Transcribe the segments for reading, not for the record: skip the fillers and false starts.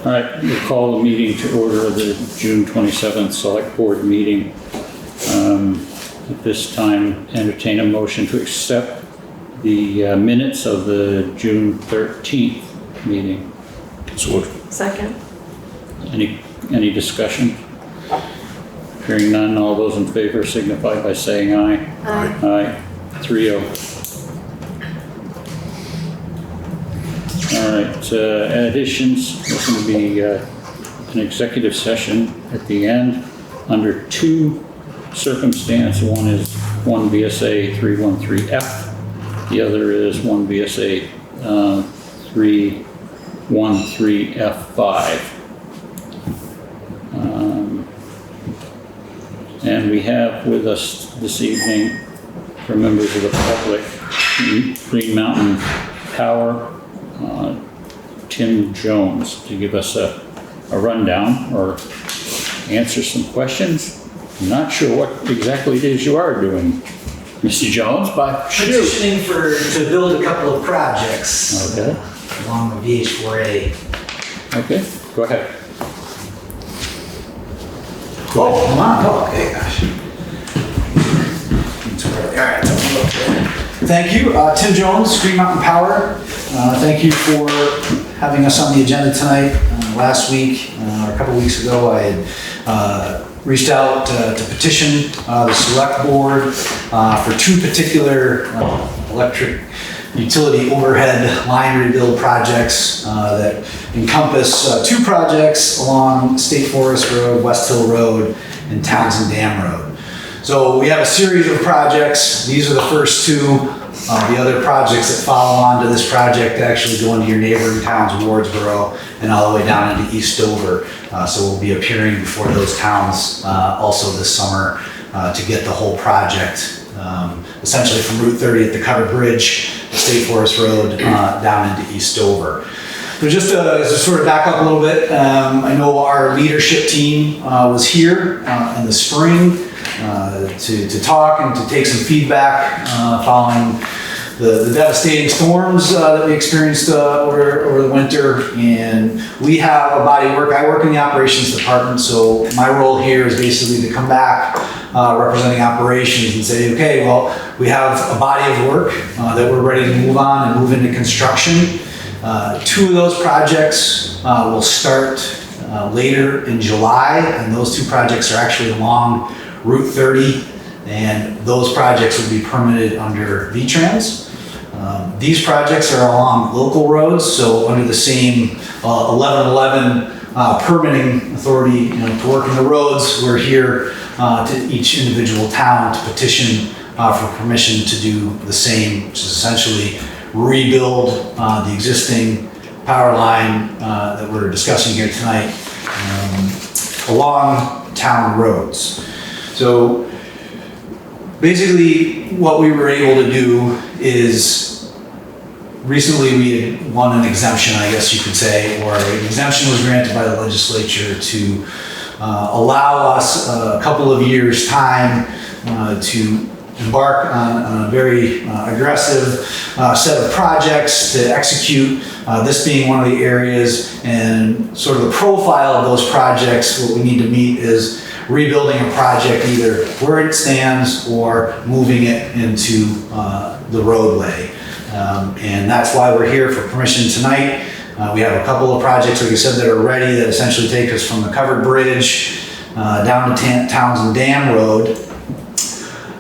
All right, we'll call the meeting to order, the June 27th Select Board meeting. At this time, entertain a motion to accept the minutes of the June 13th meeting. So Second. Any discussion? Hearing none, all those in favor signify by saying aye. Aye. Aye. 3-0. All right, additions, there's going to be an executive session at the end under two circumstances. One is 1 VSA 313F. The other is 1 VSA 313F5. And we have with us this evening, for members of the public, Green Mountain Power, Tim Jones, to give us a rundown or answer some questions. I'm not sure what exactly it is you are doing, Mr. Jones, but shoot. Petitioning to build a couple of projects Okay. along the VH4A. Okay, go ahead. Oh, come on. Oh, okay, gosh. All right, so look there. Thank you, Tim Jones, Green Mountain Power. Thank you for having us on the agenda tonight. Last week, or a couple weeks ago, I had reached out to petition the Selectboard for two particular electric utility overhead line rebuild projects that encompass two projects along State Forest Road, West Hill Road, and Townshend Dam Road. So we have a series of projects. These are the first two. The other projects that follow on to this project actually go into your neighboring towns, Warrensboro, and all the way down into East Dover. So we'll be appearing before those towns also this summer to get the whole project, essentially from Route 30 at the Covered Bridge, State Forest Road, down into East Dover. So just to sort of back up a little bit, I know our leadership team was here in the spring to talk and to take some feedback following the devastating storms that we experienced over the winter. And we have a body of work. I work in the operations department, so my role here is basically to come back representing operations and say, okay, well, we have a body of work that we're ready to move on and move into construction. Two of those projects will start later in July, and those two projects are actually along Route 30, and those projects will be permitted under VTrans. These projects are along local roads, so under the same 1111 permitting authority, to work in the roads. We're here to each individual town to petition for permission to do the same, which is essentially rebuild the existing power line that we're discussing here tonight along town roads. So basically what we were able to do is recently we had won an exemption, I guess you could say, or an exemption was granted by the legislature to allow us a couple of years' time to embark on a very aggressive set of projects to execute, this being one of the areas. And sort of the profile of those projects, what we need to meet is rebuilding a project either where it stands or moving it into the roadway. And that's why we're here for permission tonight. We have a couple of projects, like I said, that are ready that essentially take us from the Covered Bridge down to Townshend Dam Road.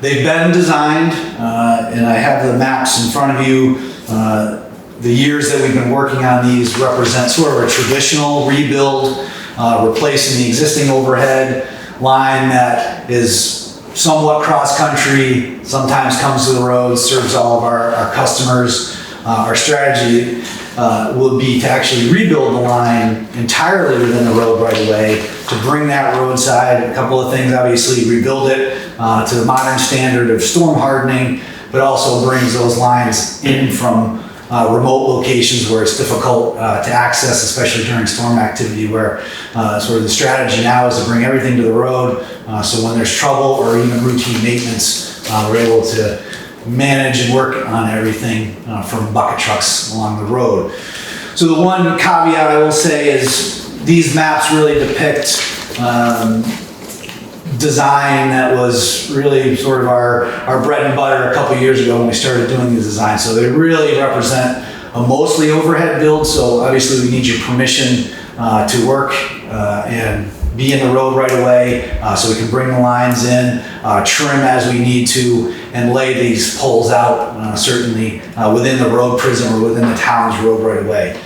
They've been designed, and I have the maps in front of you. The years that we've been working on these represent sort of a traditional rebuild, replacing the existing overhead line that is somewhat cross-country, sometimes comes to the roads, serves all of our customers. Our strategy will be to actually rebuild the line entirely within the road right away, to bring that roadside, a couple of things, obviously rebuild it to the modern standard of storm hardening, but also brings those lines in from remote locations where it's difficult to access, especially during storm activity, where sort of the strategy now is to bring everything to the road. So when there's trouble or even routine maintenance, we're able to manage and work on everything from bucket trucks along the road. So the one caveat I will say is, these maps really depict design that was really sort of our bread and butter a couple years ago when we started doing the design. So they really represent a mostly overhead build, so obviously we need your permission to work and be in the road right away, so we can bring the lines in, trim as we need to, and lay these poles out certainly within the road prism or within the town's road right away.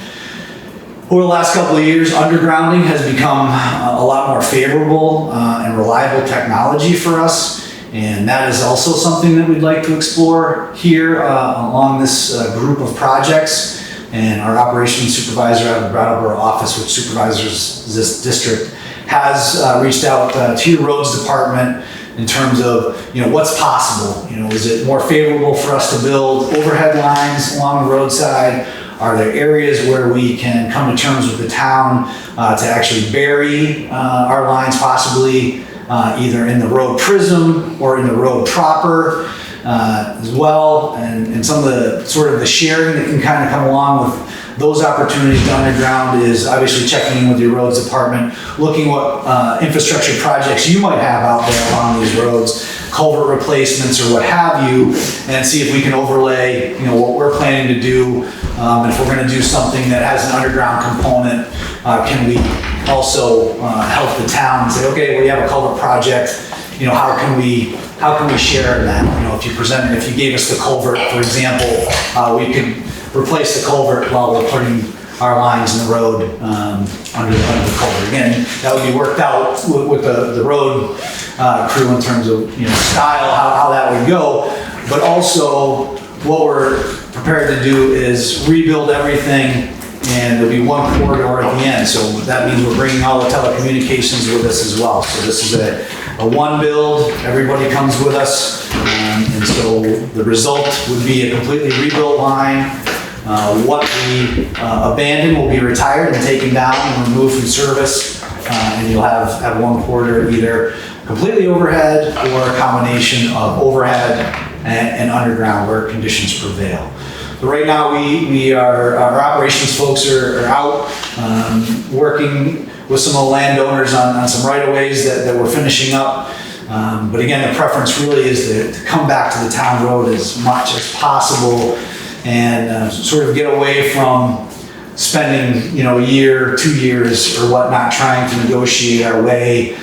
Over the last couple of years, undergrounding has become a lot more favorable and reliable technology for us, and that is also something that we'd like to explore here along this group of projects. And our operations supervisor out of the Brattleboro office, which supervises this district, has reached out to your roads department in terms of, what's possible. Is it more favorable for us to build overhead lines along the roadside? Are there areas where we can come to terms with the town to actually bury our lines, possibly either in the road prism or in the road proper as well? And some of the sort of the sharing that can kind of come along with those opportunities to underground is obviously checking in with your roads department, looking what infrastructure projects you might have out there along these roads, culvert replacements or what have you, and see if we can overlay, what we're planning to do. And if we're going to do something that has an underground component, can we also help the town and say, okay, we have a culvert project, how can we share in that? If you gave us the culvert, for example, we could replace the culvert while we're putting our lines in the road under the culvert. Again, that would be worked out with the road crew in terms of style, how that would go. But also, what we're prepared to do is rebuild everything, and there'll be one corridor at the end. So that means we're bringing all the telecommunications with us as well. So this is a one build, everybody comes with us, and so the result would be a completely rebuilt line. What we abandon will be retired and taken down and removed from service, and you'll have one corridor either completely overhead or a combination of overhead and underground where conditions prevail. So right now our operations folks are out working with some of the landowners on some right-of-ways that we're finishing up. But again, the preference really is to come back to the town road as much as possible and sort of get away from spending a year, 2 years or whatnot trying to negotiate our way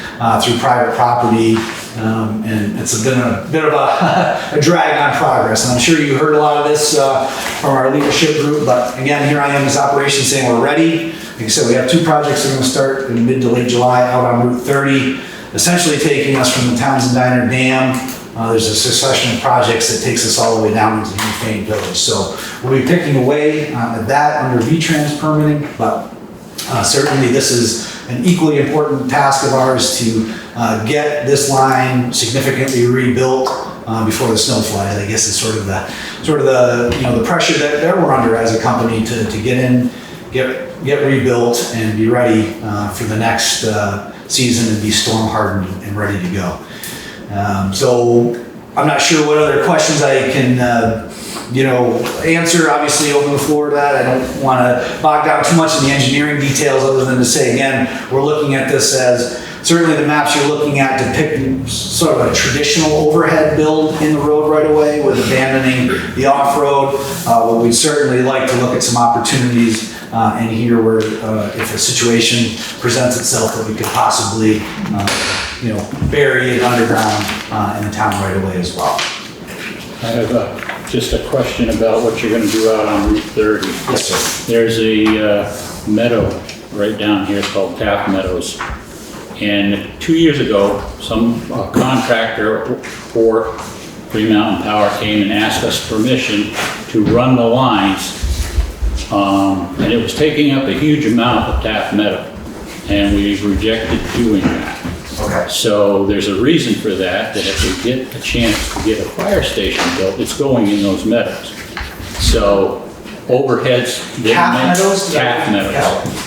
through private property. And it's been a bit of a drag on progress. And I'm sure you heard a lot of this from our leadership group, but again, here I am as operations saying we're ready. Like I said, we have 2 projects that are going to start in mid to late July out on Route 30, essentially taking us from the Townshend Diner Dam. There's a succession of projects that takes us all the way down into New Fane Village. So we'll be picking away at that under V-Trans permitting, but certainly this is an equally important task of ours to get this line significantly rebuilt before the snow flies. I guess is sort of the pressure that we're under as a company to get in, get rebuilt and be ready for the next season and be storm hardened and ready to go. So I'm not sure what other questions I can answer. Obviously, open the floor to that. I don't want to bog down too much in the engineering details other than to say, again, we're looking at this as certainly the maps you're looking at depict sort of a traditional overhead build in the road right away with abandoning the off-road. But we'd certainly like to look at some opportunities in here where if a situation presents itself that we could possibly bury it underground in the town right away as well. I have just a question about what you're going to do out on Route 30. Yes, sir. There's a meadow right down here called Taft Meadows. And 2 years ago, some contractor for Green Mountain Power came and asked us permission to run the lines. And it was taking up a huge amount of Taft Meadow. And we rejected doing that. Okay. So there's a reason for that if we get a chance to get a fire station built, it's going in those meadows. So overheads. Taft Meadows? Taft Meadows.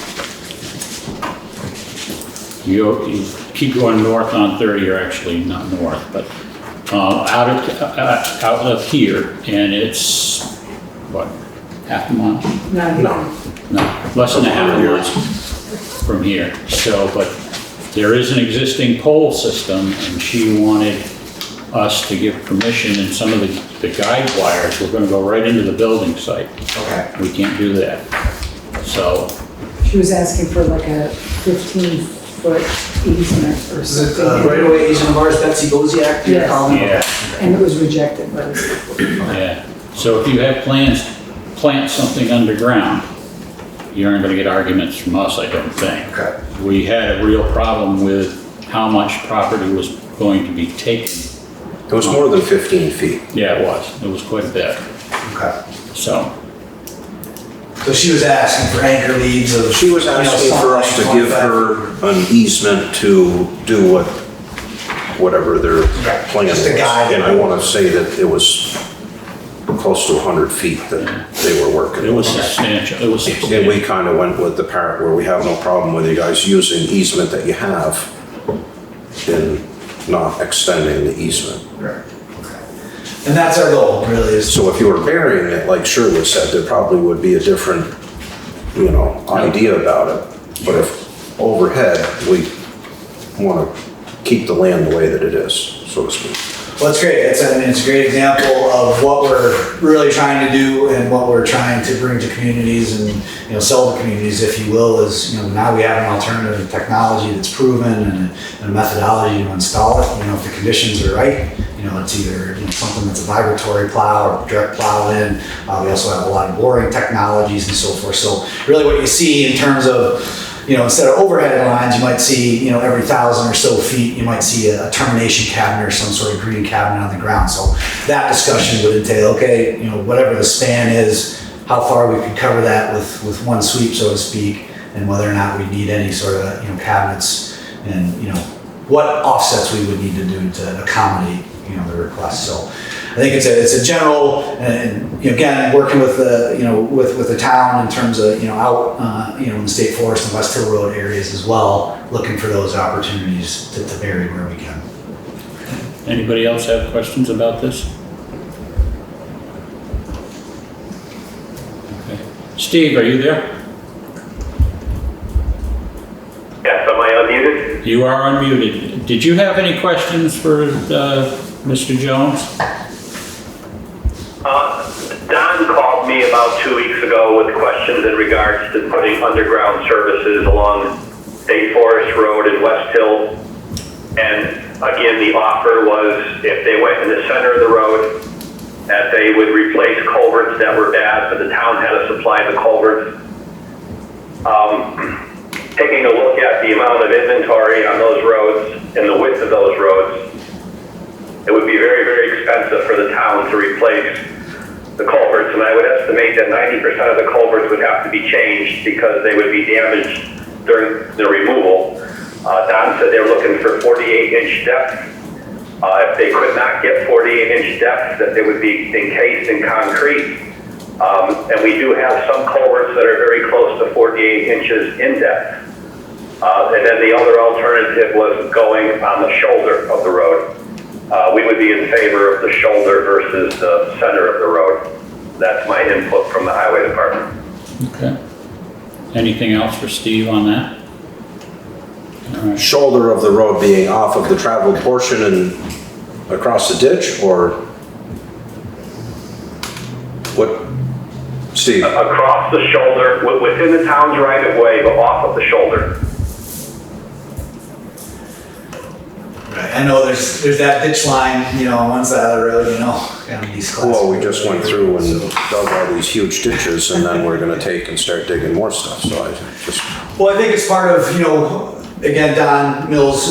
You keep going north on 30, or actually not north, but out of here, and it's, what, half a mile? No. No, less than a half a mile. from here. So, but there is an existing pole system, and she wanted us to give permission, and some of the guide wires were gonna go right into the building site. Okay. We can't do that. So, She was asking for like a 15-foot easement or Is it something. right away agent of ours, Betsy Boziak? Yes. yeah, And it was rejected by the school. yeah. So if you have plans, to plant something underground, you aren't gonna get arguments from us, I don't think. Okay. We had a real problem with how much property was going to be taken. It was more than 15 feet. Yeah, it was. It was quite a bit. Okay. So, So she was asking for anchor leads of. She was asking for us to give her an easement to do whatever their Okay, plan was. just a guide. And I want to say that it was close to 100 feet that they were working. it was with. substantial. It was And we substantial. kind of went with the part where we have no problem with you guys using easement that you have and not extending the easement. Right. Okay. And that's our goal, really, is. So if you were burying it, like Shirley said, there probably would be a different, idea about it. But if overhead, we want to keep the land the way that it is, so to speak. Well, that's great. It's a great example of what we're really trying to do and what we're trying to bring to communities and, sell to communities, if you will, is, now we have an alternative technology that's proven and a methodology to install it. If the conditions are right, it's either something that's a vibratory plow or direct plow in. We also have a lot of boring technologies and so forth. So really what you see in terms of, instead of overhead lines, you might see, every 1,000 or so feet, you might see a termination cabinet or some sort of green cabinet on the ground. So that discussion would entail, okay, whatever the span is, how far we could cover that with one sweep, so to speak, and whether or not we need any sort of, cabinets and, what offsets we would need to do to accommodate, the request. So I think it's a general, and again, working with the, with the town in terms of, out, in the State Forest and West Hill Road areas as well, looking for those opportunities to bury where we can. Anybody else have questions about this? Okay. Steve, are you there? Yes, am I unmuted? You are unmuted. Did you have any questions for Mr. Jones? Don called me about 2 weeks ago with questions in regards to putting underground services along State Forest Road and West Hill. And again, the offer was if they went in the center of the road, that they would replace culverts that were bad, but the town had to supply the culverts. Taking a look at the amount of inventory on those roads and the width of those roads, it would be very, very expensive for the town to replace the culverts. And I would estimate that 90% of the culverts would have to be changed because they would be damaged during the removal. Don said they were looking for 48-inch depth. If they could not get 48-inch depth, that they would be encased in concrete. And we do have some culverts that are very close to 48 inches in depth. And then the other alternative was going on the shoulder of the road. We would be in favor of the shoulder versus the center of the road. That's my input from the highway department. Okay. Anything else for Steve on that? All right. Shoulder of the road being off of the traveled portion and across the ditch, or what, Steve? Across the shoulder, within the town's right of way, but off of the shoulder. Right. I know there's that ditch line, on one side of the road, kind of these classic. Well, we just went through and dug all these huge ditches, and then we're gonna take and start digging more stuff, so I just, Well, I think it's part of, again, Don Mills,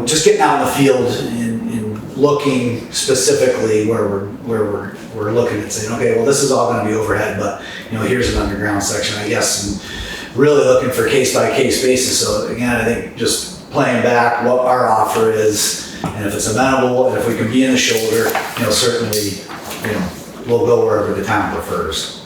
just getting out in the field and looking specifically where we're looking at saying, okay, well, this is all gonna be overhead, but, here's an underground section, I guess, and really looking for case by case basis. So again, I think just playing back what our offer is, and if it's amenable, and if we can be in the shoulder, certainly, we'll go wherever the town prefers.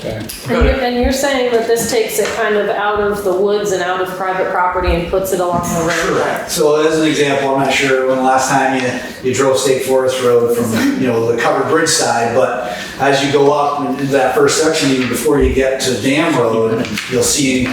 Okay. And you're saying that this takes it kind of out of the woods and out of private property and puts it along the road? Correct. So as an example, I'm not sure when the last time you drove State Forest Road from, the covered bridge side, but as you go up into that first section, even before you get to Dam Road, you'll see,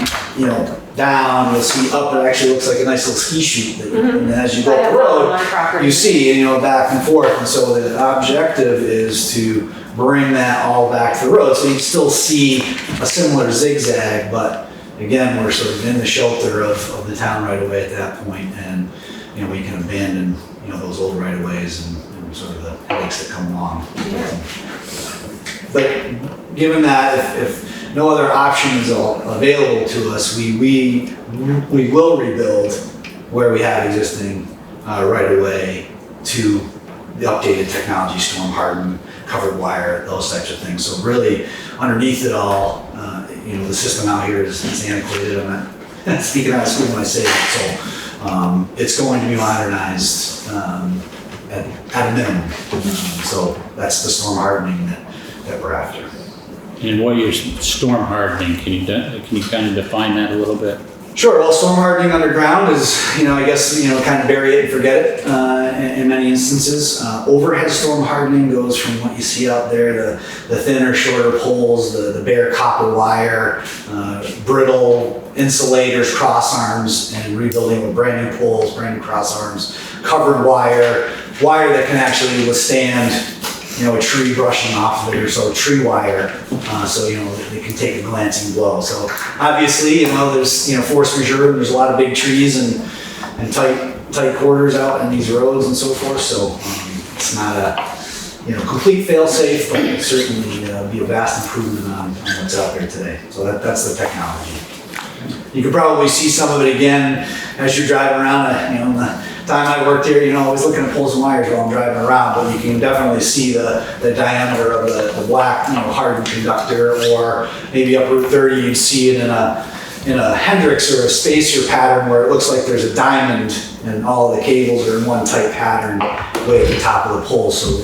down, you'll see up, it actually looks like a nice little ski chute. And as you go I up have the that on road, my property. you see, back and forth. And so the objective is to bring that all back to the road. So you can still see a similar zigzag, but again, we're sort of in the shelter of the town right away at that point, and we can abandon those old right of ways and sort of the headaches that come along. But given that, if no other option is available to us, we will rebuild where we have existing right of way to the updated technology, storm hardened, covered wire, those types of things. So really, underneath it all, the system out here is antiquated. I'm not speaking out of school when I say that. So it's going to be modernized at a minimum. So that's the storm hardening that we're after. And what you're storm hardening, can you kind of define that a little bit? Sure. Well, storm hardening underground is, I guess, kind of bury it and forget it in many instances. Overhead storm hardening goes from what you see out there, the thinner, shorter poles, the bare copper wire, brittle insulators, cross arms, and rebuilding with brand new poles, brand new cross arms, covered wire that can actually withstand a tree brushing off of it, or so tree wire, so they can take a glancing blow. So obviously, there's force majeure, and there's a lot of big trees and tight quarters out in these roads and so forth. So it's not a complete fail-safe, but it certainly be a vast improvement on what's out there today. So that's the technology. You could probably see some of it again as you're driving around. In the time I worked here, always looking at poles and wires while I'm driving around, but you can definitely see the diameter of the black, hardened conductor, or maybe up Route 30, you'd see it in a Hendrix or a spacer pattern where it looks like there's a diamond and all the cables are in one tight pattern way at the top of the pole. So,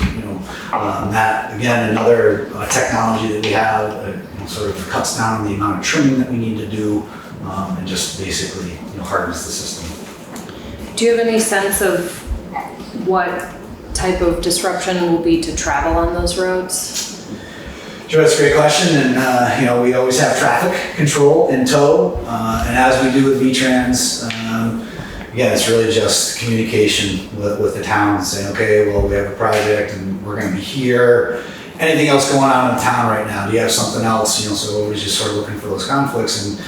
that, again, another technology that we have sort of cuts down on the amount of trimming that we need to do, and just basically hardens the system. Do you have any sense of what type of disruption will be to travel on those roads? Sure, that's a great question, and we always have traffic control in tow, and as we do with V-Trans, again, it's really just communication with the town, saying, okay, well, we have a project and we're going to be here. Anything else going on in town right now? Do you have something else? So we're just sort of looking for those conflicts, and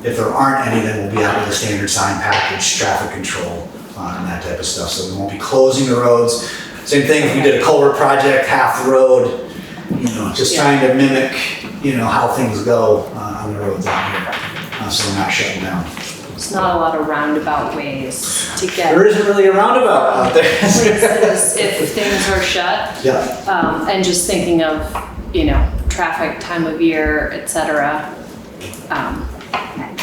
if there aren't any, then we'll be out with a standard sign package, traffic control, and that type of stuff. So we won't be closing the roads. Same thing if we did a culvert project, half the road, just trying to mimic, how things go on the roads out here. So we're not shutting down. There's not a lot of roundabout ways to get. There isn't really a roundabout out there. If things are shut. Yeah. And just thinking of, traffic, time of year, et cetera.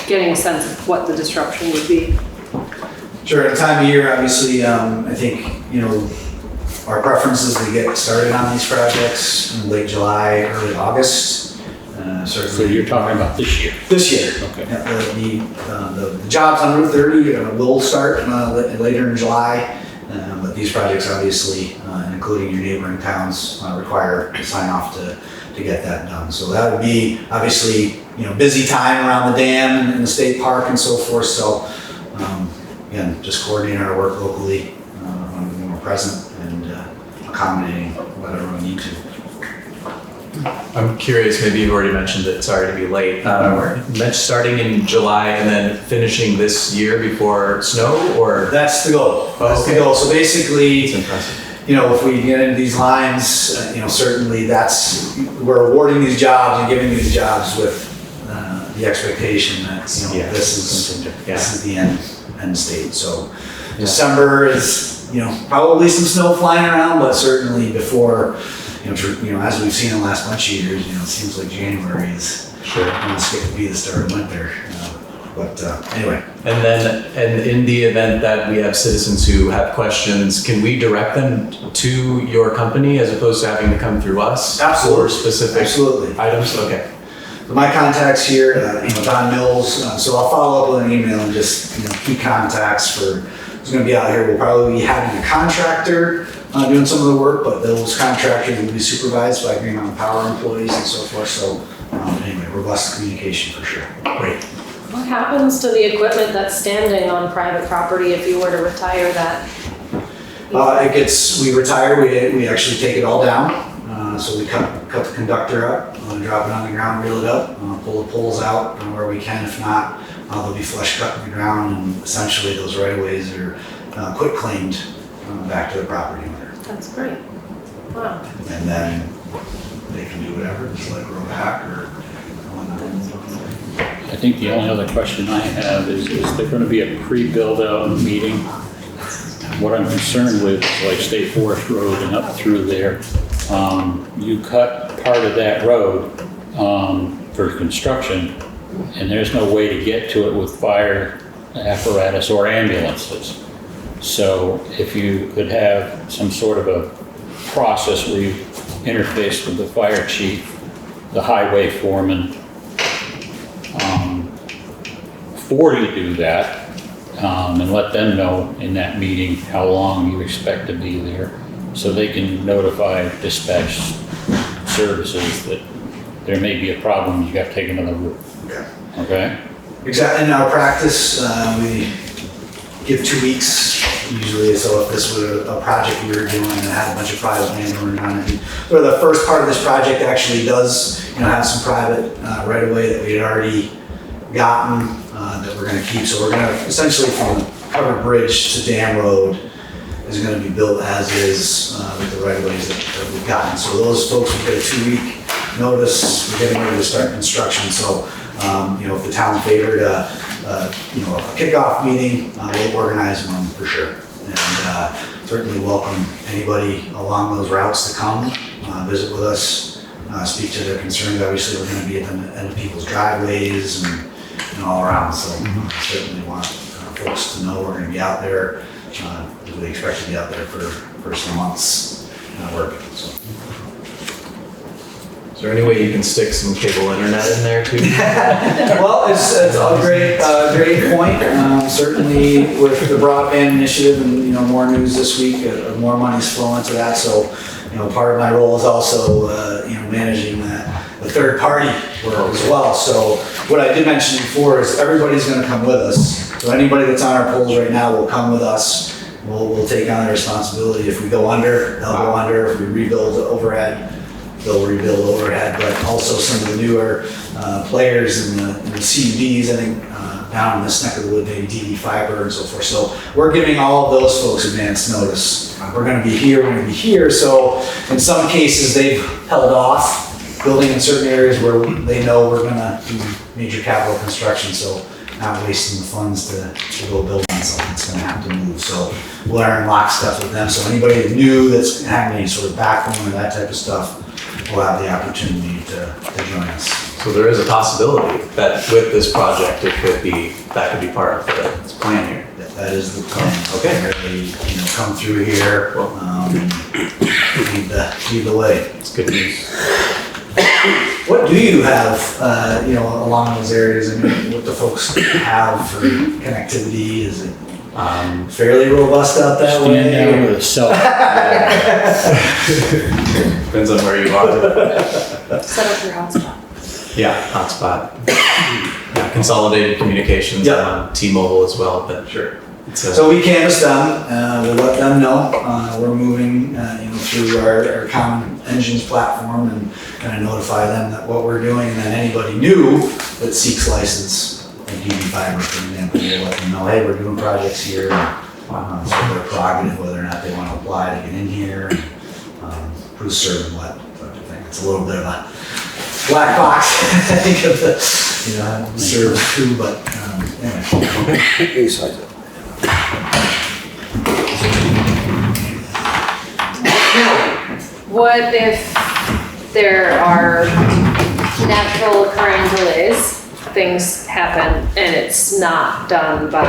Getting a sense of what the disruption would be. Sure, at the time of year, obviously, I think, our preference is to get started on these projects in late July, early August. Certainly. So you're talking about this year? This year. Okay. Yeah, the jobs on Route 30 will start later in July, but these projects obviously, including your neighboring towns, require a sign off to get that done. So that would be obviously busy time around the dam and the state park and so forth. So again, just coordinating our work locally when we're present and accommodating whatever we need to. I'm curious, maybe you've already mentioned it, sorry to be late. Starting in July and then finishing this year before snow, or? That's the goal. That's the goal. So basically, It's impressive. if we get into these lines, certainly we're awarding these jobs and giving these jobs with the expectation that, this is the end state. So December is, probably some snow flying around, but certainly before, as we've seen in the last bunch of years, it seems like January is almost get to be the start of winter. But anyway. And in the event that we have citizens who have questions, can we direct them to your company as opposed to having to come through us? Absolutely. For specific Absolutely. items? Okay. My contact's here, Don Mills, so I'll follow up with an email and just, key contacts for who's gonna be out here. We'll probably be having a contractor doing some of the work, but those contractors will be supervised by Green Mountain Power employees and so forth. So anyway, robust communication for sure. Great. What happens to the equipment that's standing on private property if you were to retire that? We retire, we actually take it all down. So we cut the conductor up, drop it on the ground, reel it up, pull the poles out where we can. If not, they'll be flush cut in the ground, and essentially those right-of-ways are quit claimed back to the property owner. That's great. Wow. And then they can do whatever, just let it grow back or whatnot. I think the only other question I have is there going to be a pre-build out meeting? What I'm concerned with is like State Forest Road and up through there. You cut part of that road for construction, and there's no way to get to it with fire apparatus or ambulances. So if you could have some sort of a process where you interface with the fire chief, the highway foreman, before you do that, and let them know in that meeting how long you expect to be there, so they can notify dispatch services that there may be a problem, you got to take another route. Okay? Exactly. In our practice, we give 2 weeks usually. So if this were a project we were doing and had a bunch of private landowners on it, or the first part of this project actually does, have some private right of way that we had already gotten that we're going to keep. So we're going to essentially from the covered bridge to Dam Road is going to be built as is with the right of ways that we've gotten. So those folks will get a 2-week notice. We're getting ready to start construction. So if the town favored a kickoff meeting, we'll organize one for sure. And certainly welcome anybody along those routes to come visit with us, speak to their concerns. Obviously, we're going to be at the end of people's driveways and all around. So certainly want folks to know we're going to be out there. We expect to be out there for some months work. So. Is there any way you can stick some cable internet in there too? Well, it's a great point. Certainly with the broadband initiative and more news this week, more money's flowing to that. So part of my role is also managing the third party work as well. So what I did mention before is everybody's going to come with us. So anybody that's on our poles right now will come with us. We'll take on the responsibility. If we go under, they'll go under. If we rebuild the overhead, they'll rebuild overhead. But also some of the newer players in the CUDs, I think down in this neck of the wood, maybe DD Fiber and so forth. So we're giving all of those folks advance notice. We're going to be here, we're going to be here. So in some cases, they've held off building in certain areas where they know we're going to do major capital construction. So not wasting the funds to go build on something that's going to have to move. So we'll learn lockstep with them. So anybody new that's having any sort of backbone or that type of stuff will have the opportunity to join us. So there is a possibility that with this project, that could be part of the plan here. That is the plan. Okay. They, come through here, lead the way. It's good news. What do you have, along those areas? I mean, what do folks have for connectivity? Is it fairly robust out that way? Stand down with a cell. Depends on where you are. Set up your hotspot. Yeah, hotspot. Yeah, consolidated communications on T-Mobile as well, but sure. So we canvass them, we'll let them know we're moving through our common engines platform and kind of notify them that what we're doing, and then anybody new that seeks license, like DD Fiber for example, we'll let them know, hey, we're doing projects here. So their prerogative whether or not they want to apply to get in here, who's serving what. I think it's a little bit of a black box, I think, of the serve too, but anyway. What if there are natural occurring delays things happen and it's not done by,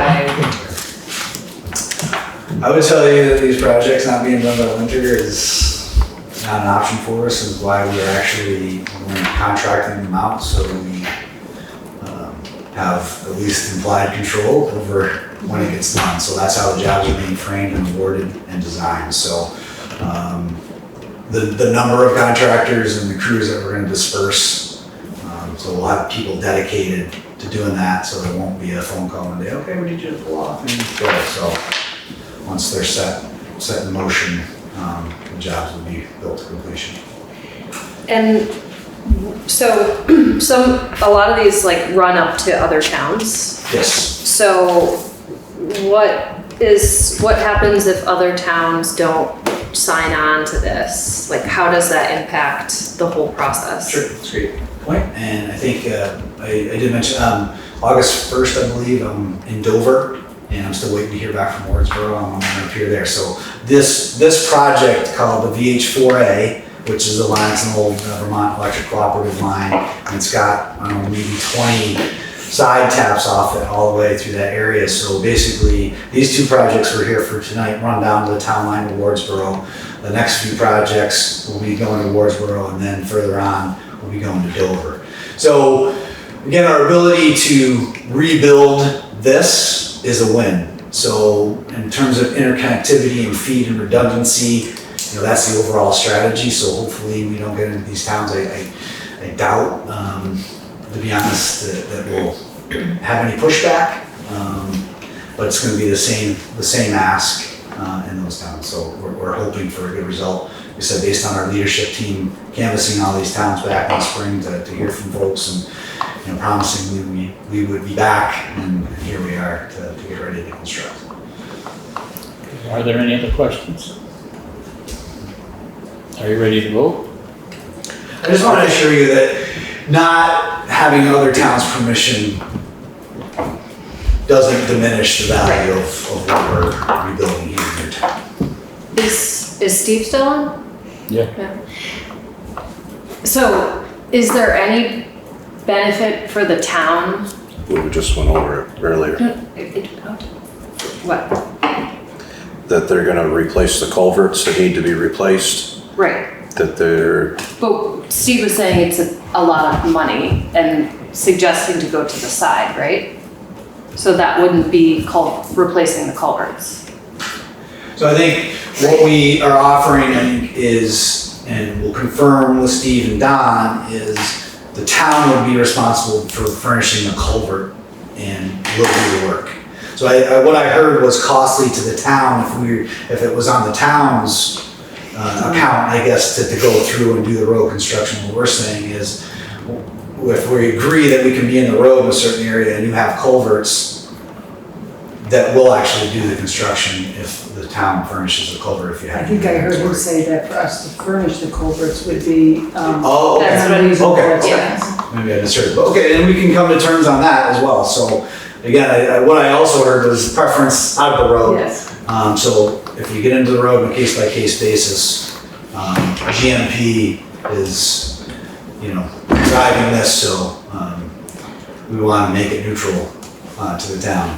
I would tell you that these projects not being done by winter is not an option for us, is why we're actually contracting them out, so we have at least implied control over when it gets done. So that's how the jobs are being framed and awarded and designed. So the number of contractors and the crews that we're going to disperse, so we'll have people dedicated to doing that, so there won't be a phone call one day, okay, we need you to pull off and go. So once they're set in motion, the jobs will be built to completion. and so a lot of these like run up to other towns. Yes. So what happens if other towns don't sign on to this? Like, how does that impact the whole process? Sure, that's a great point. And I think I did mention August 1st, I believe, I'm in Dover, and I'm still waiting to hear back from Warrensboro. I'm going to appear there. So this project called the VH4A, which is the line, it's an old Vermont Electric Cooperative line, and it's got, I don't know, maybe 20 side taps off it all the way through that area. So basically, these two projects we're here for tonight run down to the town line to Wardsboro. The next few projects will be going to Wardsboro, and then further on, we'll be going to Dover. So again, our ability to rebuild this is a win. So in terms of interconnectivity and feed and redundancy, that's the overall strategy. So hopefully we don't get into these towns. I doubt, to be honest, that we'll have any pushback. But it's going to be the same ask in those towns. So we're hoping for a good result. We said based on our leadership team canvassing all these towns back in the spring to hear from folks and promising we would be back, and here we are to get ready to construct. Are there any other questions? Are you ready to vote? I just want to assure you that not having other towns' permission doesn't diminish the value of what we're rebuilding here in your town. Is Steve still on? Yeah. So is there any benefit for the town? We just went over it earlier, What? that they're gonna replace the culverts that need to be replaced, Right. that they're, But Steve was saying it's a lot of money and suggesting to go to the side, right? So that wouldn't be replacing the culverts. So I think what we are offering, I think, is, and we'll confirm with Steve and Don, is the town would be responsible for furnishing the culvert and we'll do the work. So what I heard was costly to the town if it was on the town's account, I guess, to go through and do the road construction. What we're saying is, if we agree that we can be in the road in a certain area and you have culverts, that will actually do the construction if the town furnishes the culvert. If you I have. think I heard him say that for us to furnish the culverts would be, Oh, okay. That's what it is. unreasonable Okay. expense. Maybe I misheard, but okay, and we can come to terms on that as well. So again, what I also heard was preference out of the road. Yes. So if you get into the road on a case-by-case basis, GMP is, driving this, so we want to make it neutral to the town.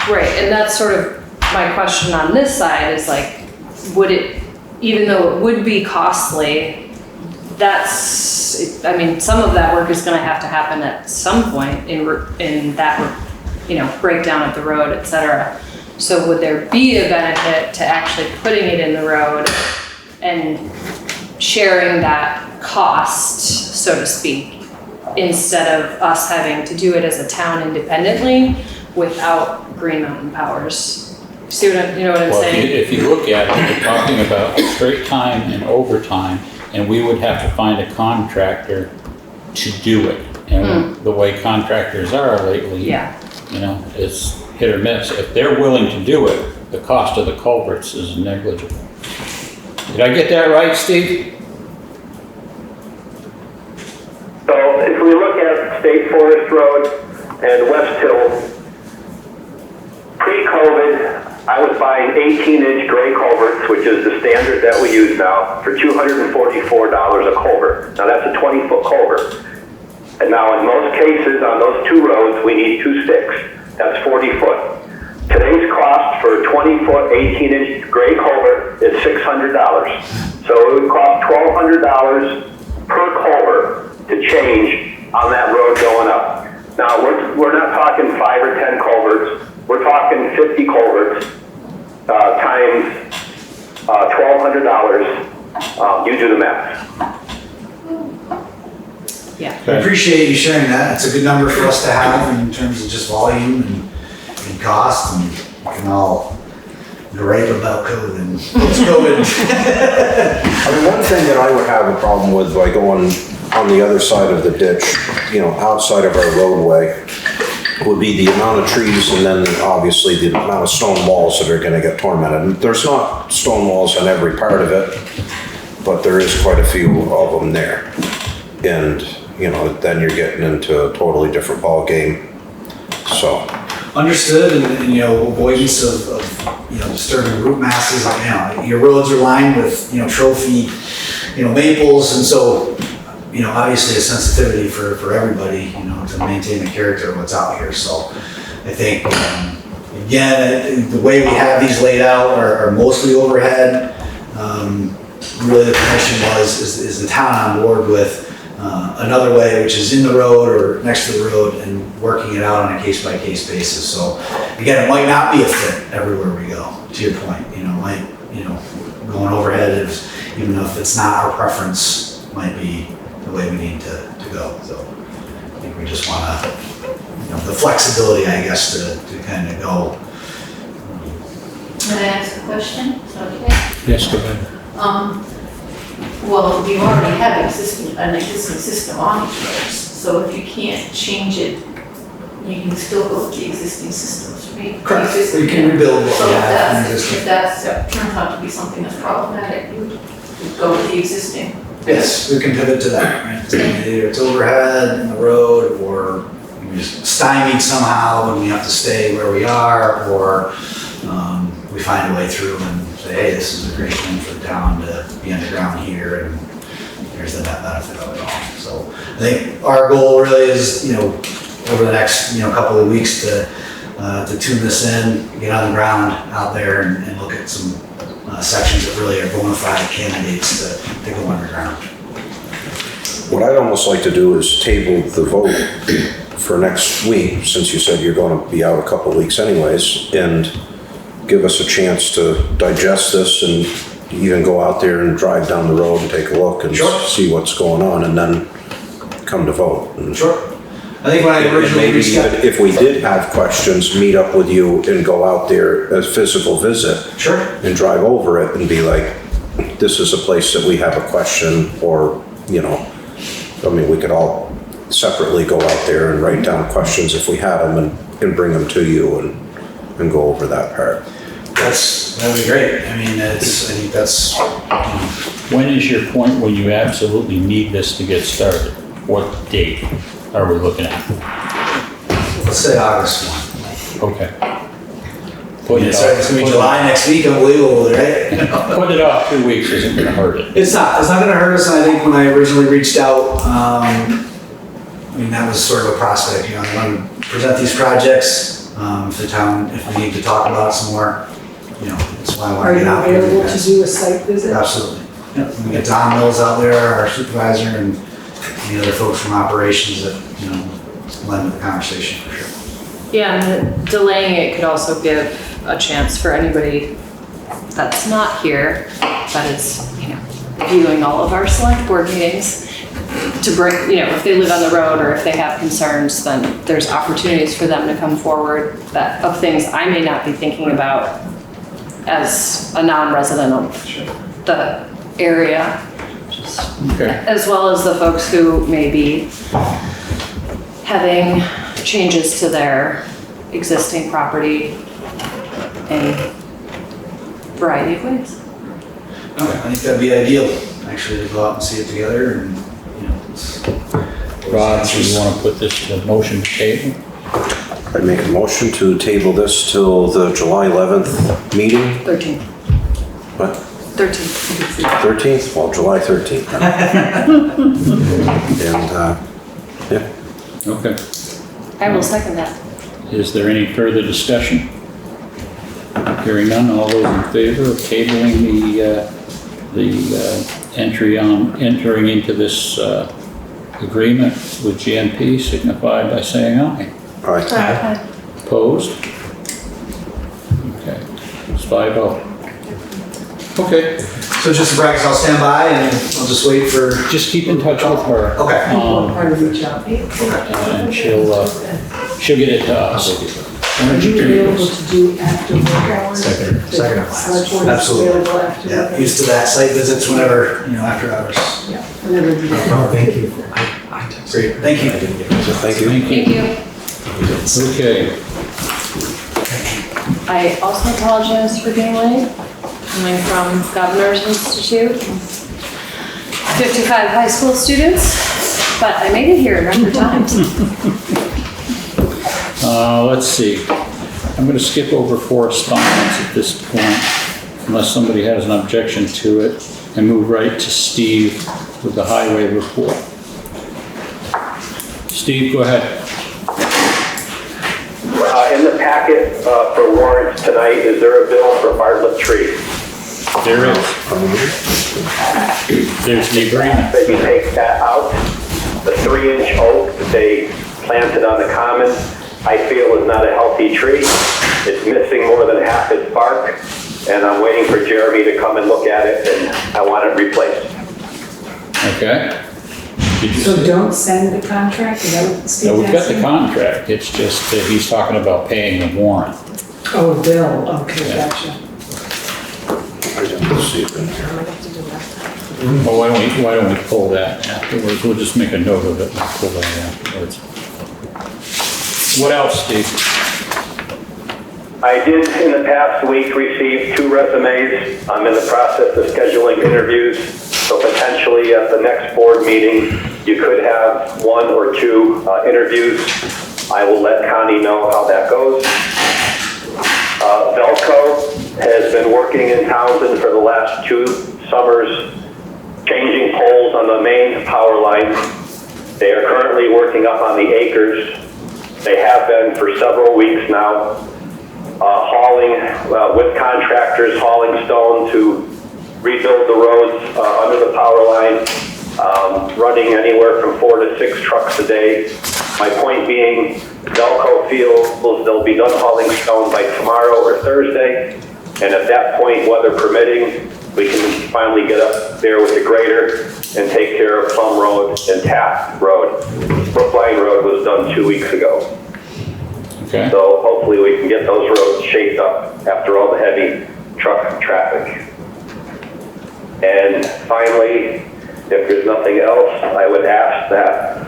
Right, and that's sort of my question on this side is like, would it, even though it would be costly, some of that work is gonna have to happen at some point in that, breakdown of the road, et cetera. So would there be a benefit to actually putting it in the road and sharing that cost, so to speak, instead of us having to do it as a town independently without Green Mountain Powers? See what you know what I'm Well, saying? if you look at it, we're talking about straight time and overtime, and we would have to find a contractor to do it. And the way contractors are lately, Yeah. it's hit or miss. If they're willing to do it, the cost of the culverts is negligible. Did I get that right, Steve? So if we look at State Forest Road and West Hill, pre-COVID, I was buying 18-inch gray culverts, which is the standard that we use now, for $244 a culvert. Now that's a 20-foot culvert. And now in most cases on those two roads, we need 2 sticks. That's 40 foot. Today's cost for a 20-foot, 18-inch gray culvert is $600. So it would cost $1,200 per culvert to change on that road going up. Now, we're not talking 5 or 10 culverts. We're talking 50 culverts times $1,200. You do the math. Yeah. I appreciate you sharing that. It's a good number for us to have in terms of just volume and cost, and we can all gripe about code and what's going. I mean, one thing that I would have a problem with by going on the other side of the ditch, outside of our roadway, would be the amount of trees and then obviously the amount of stone walls that are gonna get tormented. And there's not stone walls on every part of it, but there is quite a few of them there. And, then you're getting into a totally different ball game. So. Understood, and avoidance of disturbing root masses. Your roads are lined with trophy maples, and so obviously a sensitivity for everybody to maintain the character of what's out here. So I think again, the way we have these laid out are mostly overhead. Really, the commission is the town on board with another way, which is in the road or next to the road, and working it out on a case-by-case basis. So again, it might not be a fit everywhere we go, to your point. Going overhead is, even if it's not our preference, might be the way we need to go. So I think we just want to, the flexibility, I guess, to kind of go. Can I ask a question? Is that okay? Yes, go ahead. Well, you already have an existing system on each road, so if you can't change it, you can still go with the existing systems, right? Correct. You can rebuild what So we if have. that's turns out to be something that's problematic, you would go with the existing. Yes, we can pivot to that, right? Either it's overhead in the road, or we're just stymied somehow and we have to stay where we are, or we find a way through and say, hey, this is a great thing for the town to be underground here, and here's the net benefit of it all. So I think our goal really is, over the next, couple of weeks to tune this in, get on the ground out there and look at some sections that really are bona fide candidates to go underground. What I'd almost like to do is table the vote for next week, since you said you're going to be out a couple of weeks anyways, and give us a chance to digest this and even go out there and drive down the road and take a look and Sure. see what's going on, and then come to vote. And Sure. I think when I originally maybe reached out. even if we did have questions, meet up with you and go out there as physical visit Sure. and drive over it and be like, this is a place that we have a question, or, we could all separately go out there and write down questions if we had them and bring them to you and go over that part. That'd be great. I think that's. When is your point when you absolutely need this to get started? What date are we looking at? Let's say August 1. Okay. It's going to be July next week, unbelievable, right? Put it off 2 weeks isn't gonna hurt it. It's not going to hurt us, and I think when I originally reached out, that was sort of a prospect, I want to present these projects, if the town, if we need to talk about it some more, that's why I want Are to you get out there. available to do a site visit? Absolutely. Yep. We get Don Mills out there, our supervisor, and the other folks from operations that, lend to the conversation for sure. Yeah, and delaying it could also give a chance for anybody that's not here, that is, viewing all of our select board meetings, to bring, if they live on the road or if they have concerns, then there's opportunities for them to come forward of things I may not be thinking about as a non-resident of the area, Okay. as well as the folks who may be having changes to their existing property in a variety of ways. Okay, I think that'd be ideal, actually, to go out and see it together, and, Rob, do you want to put this to motion table? I'd make a motion to table this till the July 11th meeting. 13th. What? 13th. 13th? Well, July 13th. And Yeah. Okay. I will second that. Is there any further discussion? Hearing none, all those in favor of tabling entering into this agreement with GMP signify by saying aye. All right. Opposed? Okay, it's 5-0. Okay, So just to practice, I'll stand by and I'll just wait for. just keep in touch with her. Okay. Part of the job. And she'll get it to us. Are you available to do after work hours? Second. The select board is Absolutely. available after work Yeah, hours? used to that, site visits whenever, after hours. Yeah, whenever you do. Thank you. Great, thank you. Thank you. Thank you. Okay, I also apologize for being late, coming from Governor's Institute, 55 high school students, but I made it here a number of times. let's see. I'm gonna skip over correspondence at this point, unless somebody has an objection to it, and move right to Steve with the highway report. Steve, go ahead. In the packet for warrants tonight, is there a bill for Bartlett Tree? There is. There's the agreement. That you take that out. The 3-inch oak that they planted on the common, I feel is not a healthy tree. It's missing more than half its bark, and I'm waiting for Jeremy to come and look at it, and I want it replaced. Okay. Did you So say- don't send the contract, is that what No, Steve's we've got the asking? contract, it's just that he's talking about paying the warrant. Oh, bill, okay, Yeah. gotcha. I didn't see it in here. Well, why don't we pull that afterwards? We'll just make a note of it and pull that afterwards. What else, Steve? I did in the past week receive 2 resumes. I'm in the process of scheduling interviews, so potentially at the next board meeting, you could have 1 or 2 interviews. I will let Connie know how that goes. Velco has been working in Townsend for the last 2 summers, changing poles on the main power line. They are currently working up on the acres. They have been for several weeks now, hauling, with contractors, hauling stone to rebuild the roads under the power line, running anywhere from 4 to 6 trucks a day. My point being, Velco feels they'll be done hauling stone by tomorrow or Thursday, and at that point, weather permitting, we can finally get up there with the grader and take care of Plum Road and Taft Road. Brookline Road was done 2 weeks ago. Okay, So hopefully we can get those roads shaped up after all the heavy truck traffic. And finally, if there's nothing else, I would ask that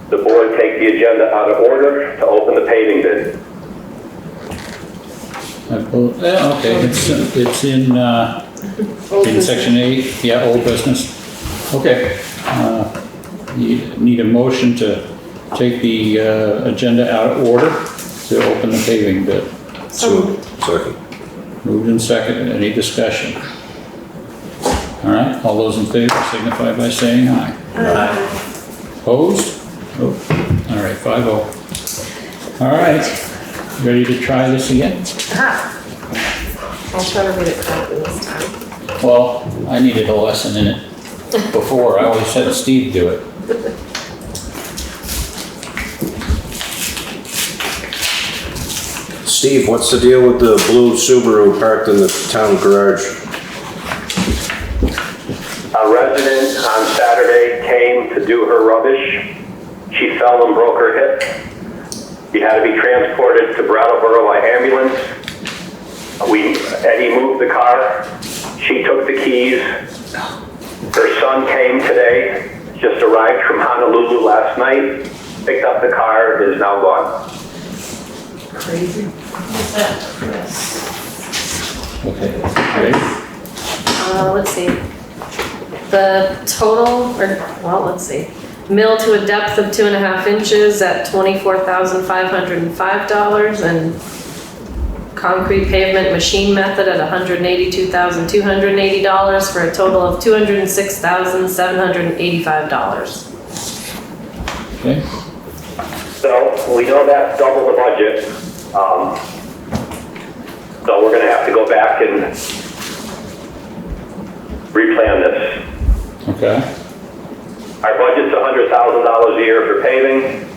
the board take the agenda out of order to open the paving bid. okay, it's in section 8, yeah, old business. Okay, you need a motion to take the agenda out of order to open the paving bid. So, second. Moved and seconded, any discussion? All right, all those in favor signify by saying aye. Aye. Opposed? Oh, all right, 5-0. All right, ready to try this again? I'll try to read it correctly this time. Well, I needed a lesson in it before, I always had Steve do it. Steve, what's the deal with the blue Subaru parked in the town garage? A resident on Saturday came to do her rubbish. She fell and broke her hip. She had to be transported to Brattleboro by ambulance. Eddie moved the car. She took the keys. Her son came today, just arrived from Honolulu last night, picked up the car, is now gone. Crazy. What's that, Chris? Okay, ready? Let's see. The total, let's see. Mill to a depth of 2.5 inches at $24,505 and concrete pavement machine method at $182,280 for a total of $206,785. Okay, So we know that's double the budget. So we're gonna have to go back and replan this. Okay, Our budget's $100,000 a year for paving.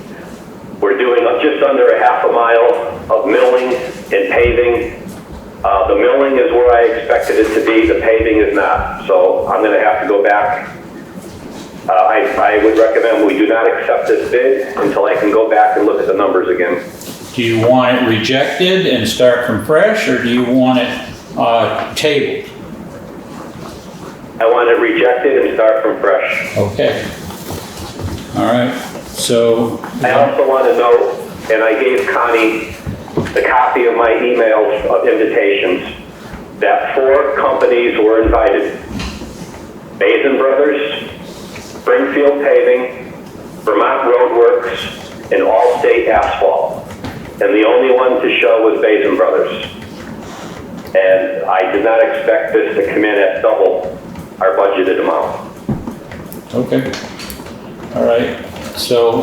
We're doing just under a half a mile of milling and paving. The milling is where I expected it to be, the paving is not. So I'm gonna have to go back. I would recommend we do not accept this bid until I can go back and look at the numbers again. do you want it rejected and start from fresh, or do you want it tabled? I want it rejected and start from fresh. Okay. All right, so, I also want to note, and I gave Connie the copy of my emails of invitations, that 4 companies were invited. Basin Brothers, Springfield Paving, Vermont Roadworks, and Allstate Asphalt. And the only one to show was Basin Brothers. And I did not expect this to come in at double our budgeted amount. okay. All right, so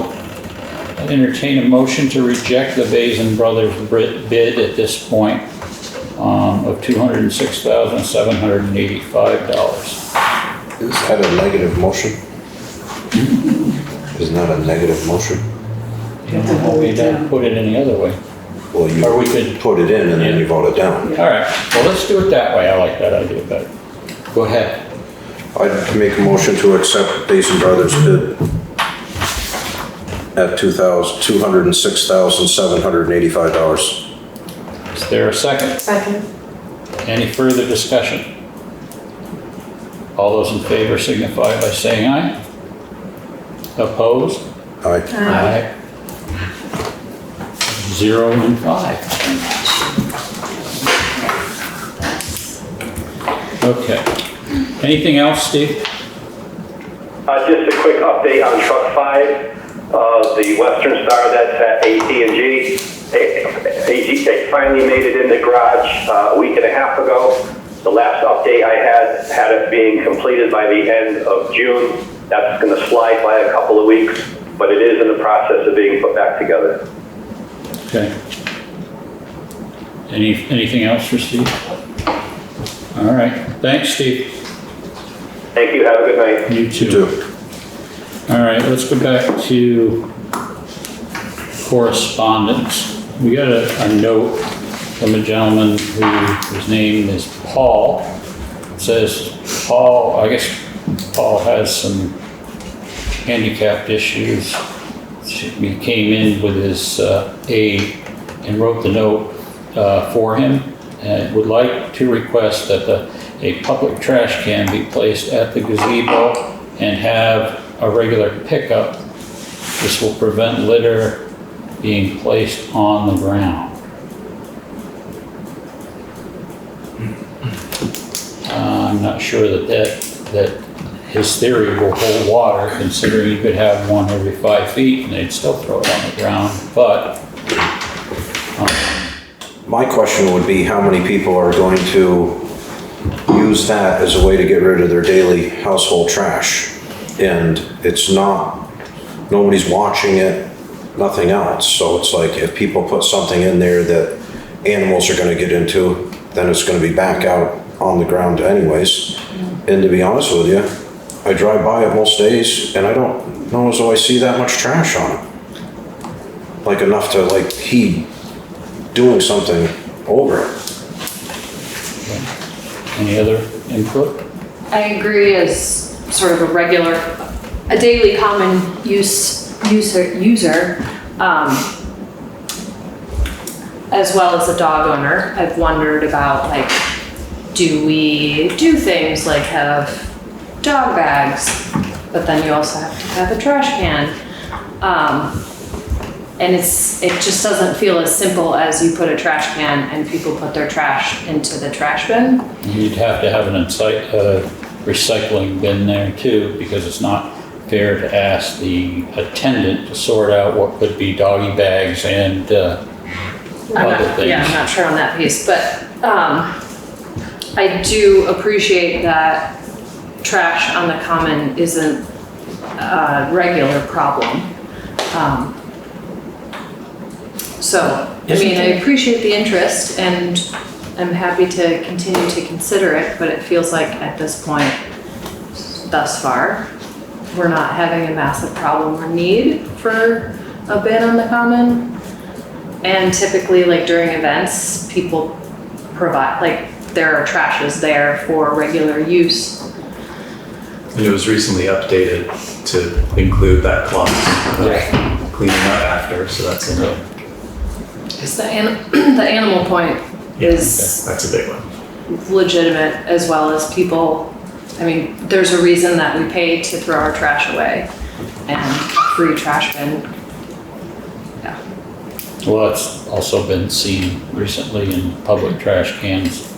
I entertain a motion to reject the Basin Brothers bid at this point of $206,785. Is that a negative motion? Isn't that a negative motion? You have to hold We it don't down. put it any other way. Well, you Or we could- put it in and then you vote it down. All right, well, let's do it that way. I like that idea better. Go ahead. I'd make a motion to accept Basin Brothers bid at $206,785. Is there a second? Second. Any further discussion? All those in favor signify by saying aye. Opposed? Aye. Aye. 0 and 5. Okay. Anything else, Steve? Just a quick update on truck 5, the Western Star that's at AT&G. They finally made it in the garage a week and a half ago. The last update I had it being completed by the end of June. That's going to slide by a couple of weeks, but it is in the process of being put back together. Okay. Anything else for Steve? All right. Thanks, Steve. Thank you. Have a good night. You You too. too. All right, let's go back to correspondence. We got a note from a gentleman whose name is Paul. It says, Paul, I guess Paul has some handicapped issues. He came in with his aide and wrote the note for him, and would like to request that a public trash can be placed at the gazebo and have a regular pickup. This will prevent litter being placed on the ground. I'm not sure that his theory will hold water, considering you could have one every 5 feet and they'd still throw it on the ground, but My question would be how many people are going to use that as a way to get rid of their daily household trash? And it's not, nobody's watching it, nothing else. So it's like if people put something in there that animals are gonna get into, then it's gonna be back out on the ground anyways. And to be honest with you, I drive by it most days and I don't know as though I see that much trash on it. Like enough to like heed doing something over it. any other input? I agree as sort of a daily common user, as well as a dog owner. I've wondered about, like, do we do things like have dog bags, but then you also have to have a trash can. And it just doesn't feel as simple as you put a trash can and people put their trash into the trash bin. You'd have to have an recycling bin there too, because it's not fair to ask the attendant to sort out what could be doggy bags and other things. Yeah, I'm not sure on that piece, but I do appreciate that trash on the common isn't a regular problem. So, I mean, I appreciate the interest and I'm happy to continue to consider it, but it feels like at this point, thus far, we're not having a massive problem or need for a bin on the common. And typically, like during events, people provide, like, there are trashes there for regular use. And it was recently updated to include that clause of cleaning up after, so that's in it. Because the animal point is That's a big one. legitimate, as well as people, I mean, there's a reason that we pay to throw our trash away, and free trash bin. Yeah. Well, it's also been seen recently in public trash cans.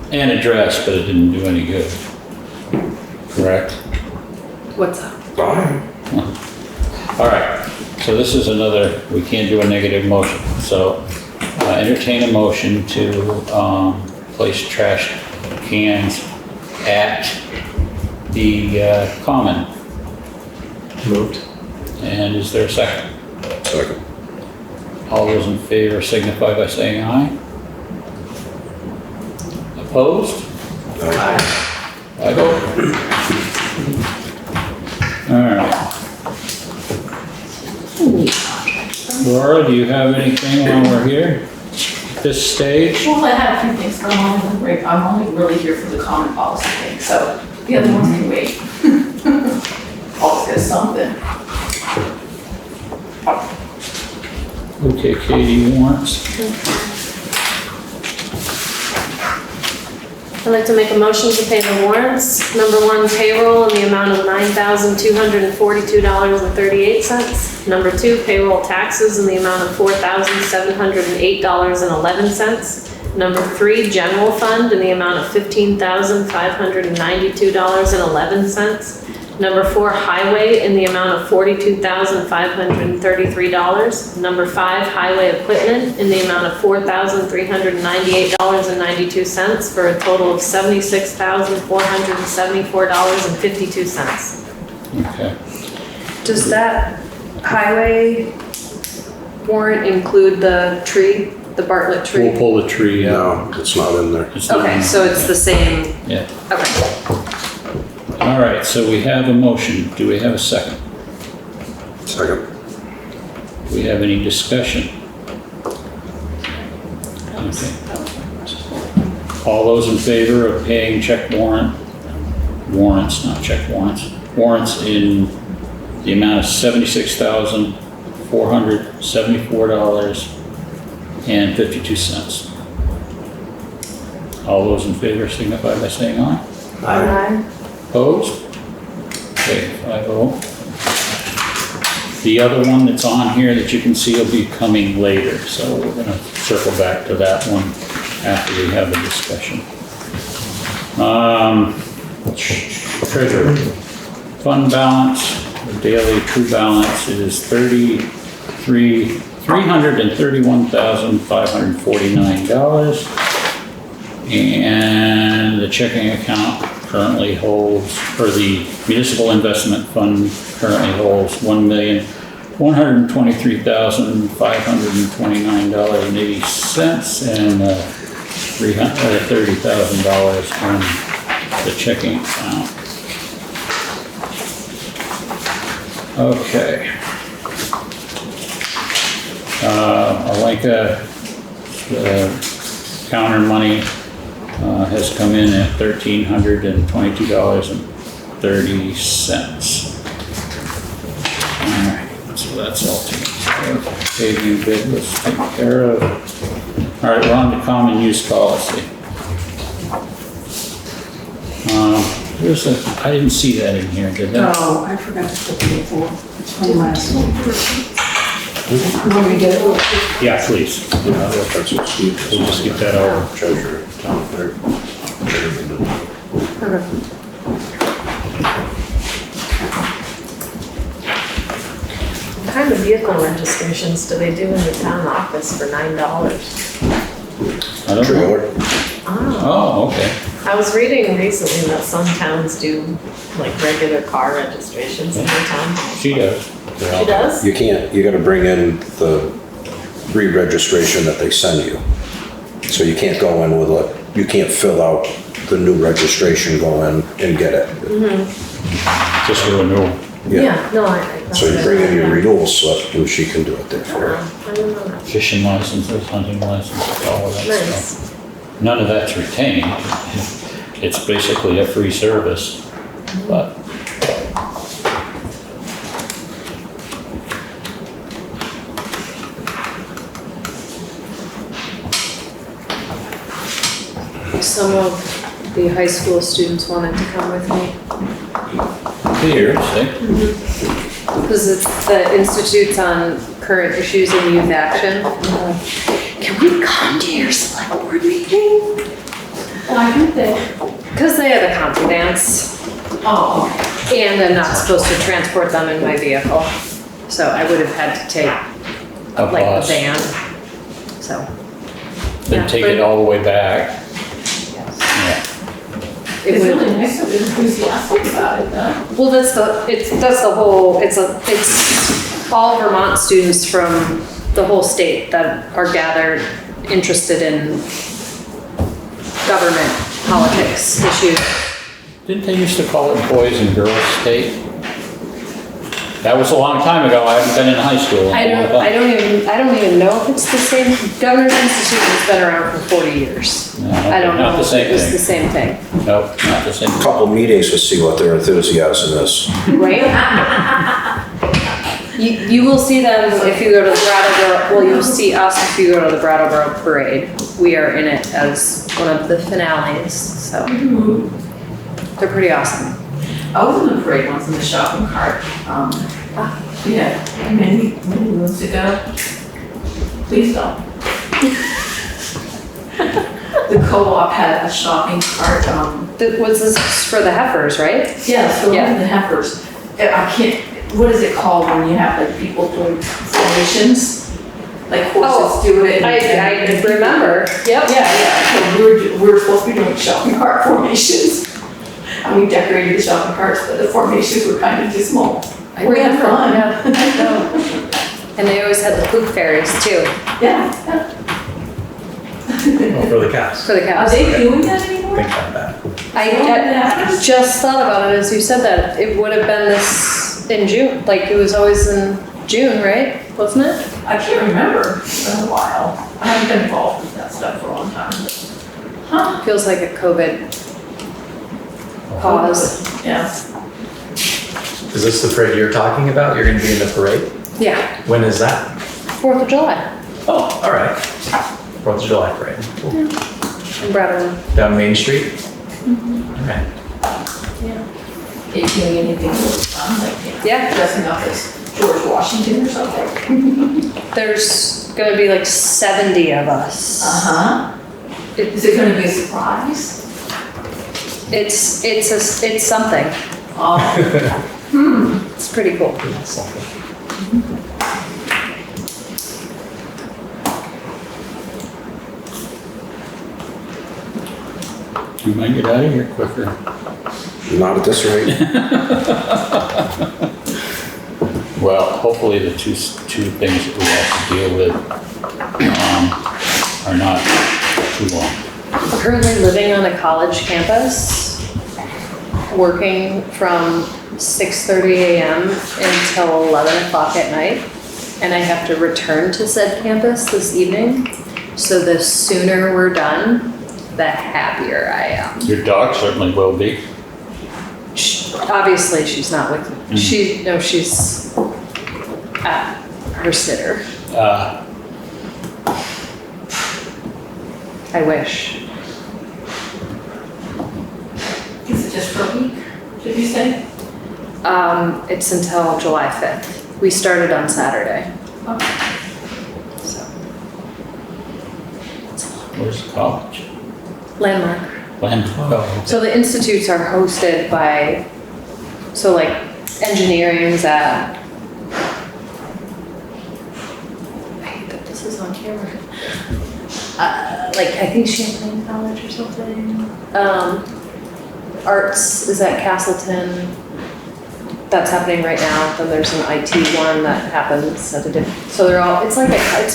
And addressed, but it didn't do any good. Correct? What's up? Fine. All right, so this is another, we can't do a negative motion, so entertain a motion to place trash cans at the common. Moved. And is there a second? Second. All those in favor signify by saying aye. Opposed? Aye. I vote. All right. Laura, do you have anything while we're here? This stage? Well, I have a few things going on in the break. I'm only really here for the common policy thing, so the other ones can wait. Always get something. Okay, Katie, warrants. I'd like to make a motion to pay the warrants. Number 1, payroll in the amount of $9,242.38. Number 2, payroll taxes in the amount of $4,708.11. Number 3, general fund in the amount of $15,592.11. Number 4, highway in the amount of $42,533. Number 5, highway equipment in the amount of $4,398.92 for a total of $76,474.52. Okay. Does that highway warrant include the tree, the Bartlett tree? We'll pull the tree out. No, it's not in there. It's not Okay, in so it's the same, there. Yeah. okay. All right, so we have a motion. Do we have a second? Second. Do we have any discussion? Okay. All those in favor of paying check warrants, not check warrants, warrants in the amount of $76,474.52. All those in favor signify by saying aye. Aye. Opposed? Okay, 5-0. The other one that's on here that you can see will be coming later, so we're gonna circle back to that one after we have the discussion. Treasurer, fund balance, the daily true balance is $331,549. And the checking account currently holds, or the municipal investment fund currently holds $1,123,529.80 and $30,000 on the checking account. Okay. Alenka, counter money has come in at $1,322.30. All right, so that's all taken care of. Paving bid was taken care of. All right, we're on to common use policy. I didn't see that in here, did that? Oh, I forgot to put the report. It's from last week. You want me to get it? Yeah, please. That's what Steve. We'll just get that over. Treasurer, town clerk. What kind of vehicle registrations do they do in the town office for $9? I don't know. Trailer. Oh, okay. I was reading recently that some towns do like regular car registrations in their town. She does. She does? You can't, you gotta bring in the re-registration that they send you. So you can't go in with you can't fill out the new registration, go in and get it. Just a renewal. Yeah, no, I. So you bring in your renewal slip and she can do it there for you. I don't know that. Fishing licenses, hunting licenses, all of that Nice. stuff. None of that's retained. It's basically a free service, but Some of the high school students wanted to come with me. here, see? Because it's the Institutes on Current Issues in Youth Action. Can we come to your select board meeting? Why did they? Because they have a comp dance. Oh, And I'm not supposed to transport them in my vehicle. So I would have had to take A like a bus. van. So. Then yeah, take but it all the way back. Yeah. It it's would, really nice to be enthusiastic about it though. well, that's the whole, it's all Vermont students from the whole state that are gathered, interested in government, politics, issues. Didn't they used to call it Boys and Girls State? That was a long time ago. I haven't been in high school. I don't even know if it's the same. Governor's Institute has been around for 40 years. No, I don't not know the if same it was thing. the same thing. Nope, not the same. Couple meetings to see what their enthusiasm is. Right? You will see them if you go to the Brattleboro, well, you'll see us if you go to the Brattleboro parade. We are in it as one of the finales, so. They're pretty awesome. I was in the parade once in the shopping cart. Yeah, many moons ago. Please don't. The co-op had a shopping cart. Was this for the heifers, right? Yeah, so Yeah. the heifers. I can't. What is it called when you have like people doing formations? Like horses do it. I remember. Yep. Yeah. So we're supposed to be doing shopping cart formations. And we decorated the shopping carts, but the formations were kind of dismal. We had fun. Yeah. And they always had the poop fairies too, Yeah. Well, for the cows. for the Are cows. they doing that anymore? Think about that. I just thought about it as you said that. It would have been this in June, like it was always in June, right? Wasn't it? I can't remember. It's been a while. I haven't been involved with that stuff for a long time. Huh? Feels like a COVID pause. Yeah. Is this the parade you're talking about? You're gonna be in the parade? Yeah, When is that? 4th of July Oh, all right. 4th of July parade. Cool. in Brattleboro. Down Main Street? All right. Are you doing anything really fun, like Yeah. dressing up as George Washington or something? There's gonna be like 70 of us. Uh-huh. Is it gonna be a surprise? It's something. Oh, It's pretty cool. You might get out of here quicker. Not at this rate. Well, hopefully the two things that we have to deal with are not too long. I'm currently living on a college campus, working from 6:30 a.m. until 11 o'clock at night. And I have to return to said campus this evening. So the sooner we're done, the happier I am. Your dog certainly will be. Obviously, she's not with me. She's at her sitter. I wish. is it just for a week, did you say? It's until July 5th. We started on Saturday. Okay. So, Where's the college? landmark. Oh, So the institutes are hosted by, so like engineering's at, I hate that this is on camera. Like, I think Champlain College or something. Arts is at Castleton. that's happening right now. Then there's an IT one that happens at a different, so they're all, it's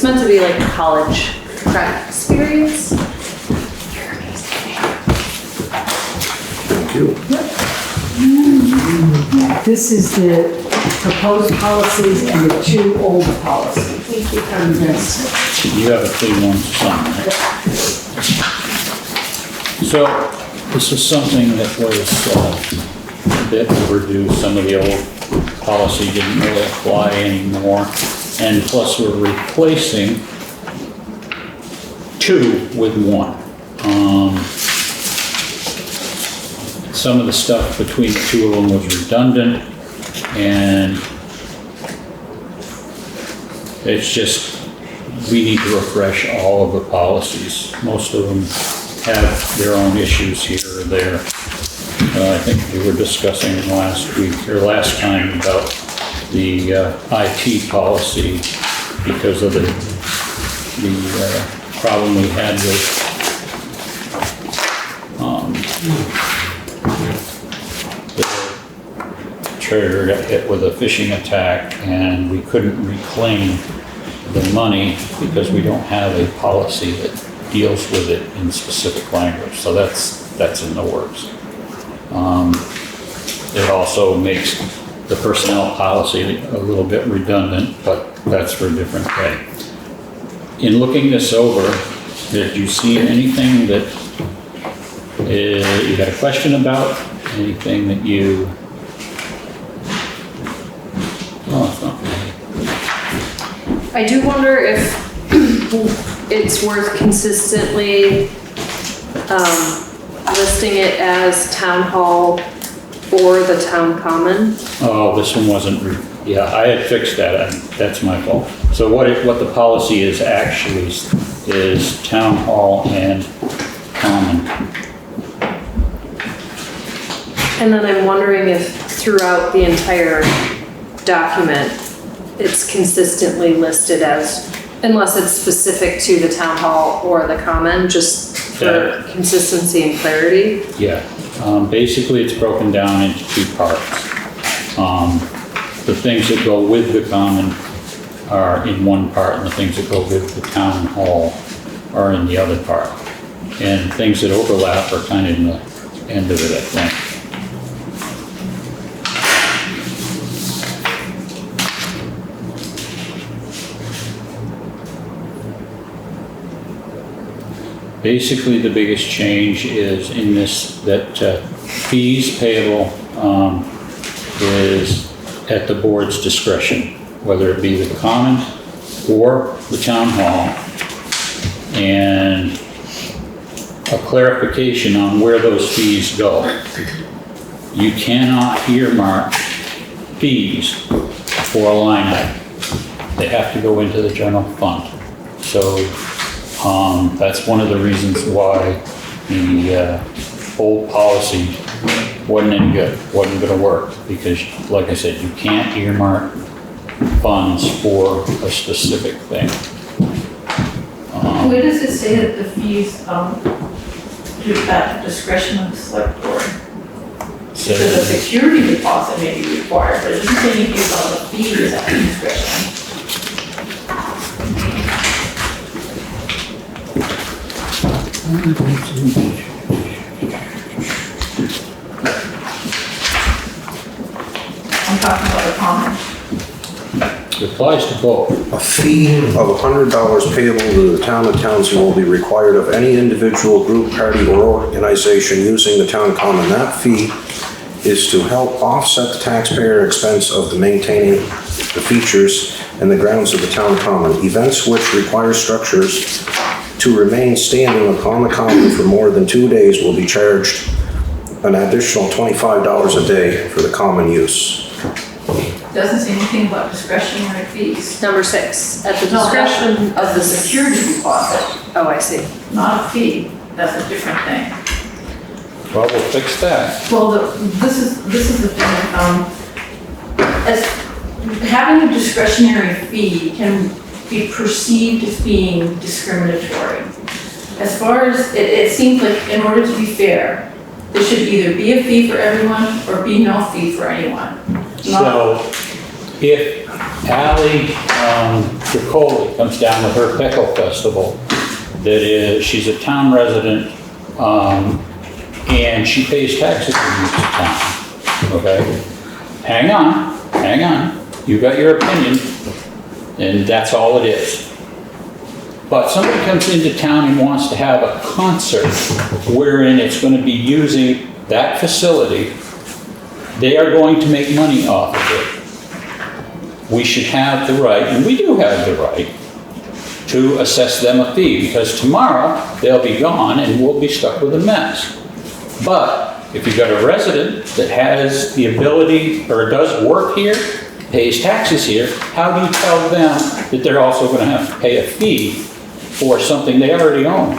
meant to be like a college prep experience. Thank you. This is the proposed policies and the 2 old policies. And this. You have a clean one to sign, right? So, this is something that was a bit overdue. Some of the old policy didn't really apply anymore. And plus, we're replacing 2 with 1. Some of the stuff between the 2 of them was redundant, and it's just, we need to refresh all of the policies. Most of them have their own issues here or there. I think we were discussing last week, or last time, about the IT policy because of the problem we had with the treasurer got hit with a phishing attack and we couldn't reclaim the money because we don't have a policy that deals with it in specific language. So that's in the works. It also makes the personnel policy a little bit redundant, but that's for a different day. In looking this over, did you see anything that you got a question about? Anything that you... Oh, it's not me. I do wonder if it's worth consistently listing it as town hall or the town common. Oh, this one wasn't, yeah, I had fixed that, that's my fault. So what the policy is actually is town hall and common. And then I'm wondering if throughout the entire document, it's consistently listed as, unless it's specific to the town hall or the common, just for consistency and clarity. Yeah, basically it's broken down into 2 parts. The things that go with the common are in one part, and the things that go with the town hall are in the other part. And things that overlap are kind of in the end of it, I think. Basically, the biggest change is in this, that fees payable is at the board's discretion, whether it be the common or the town hall. And a clarification on where those fees go. You cannot earmark fees for a line item. They have to go into the general fund. So that's one of the reasons why the old policy wasn't any good, wasn't going to work, because like I said, you can't earmark funds for a specific thing. Where does it say that the fees, at the discretion of the select board? So, So the security deposit may be required, but it doesn't say anything about the fees at the discretion. I'm talking about the common. it applies to both. A fee of $100 payable to the town of Townsend will be required of any individual, group, party, or organization using the town common. That fee is to help offset the taxpayer expense of the maintaining the features and the grounds of the town common. Events which require structures to remain standing upon the common for more than 2 days will be charged an additional $25 a day for the common use. Doesn't say anything about discretionary fees. Number 6, at the No, discretion of the security deposit, Oh, I see. not a fee. That's a different thing. Well, we'll fix that. Well, this is the thing, as having a discretionary fee can be perceived as being discriminatory. As far as, it seems like in order to be fair, there should either be a fee for everyone or be no fee for anyone. So if Ally Tricoli comes down with her pickle festival, she's a town resident, and she pays taxes in this town, okay? Hang on, you got your opinion, and that's all it is. But somebody comes into town and wants to have a concert wherein it's going to be using that facility, they are going to make money off of it. We should have the right, and we do have the right, to assess them a fee, because tomorrow they'll be gone and we'll be stuck with a mess. But if you've got a resident that has the ability, or does work here, pays taxes here, how do you tell them that they're also going to have to pay a fee for something they already own?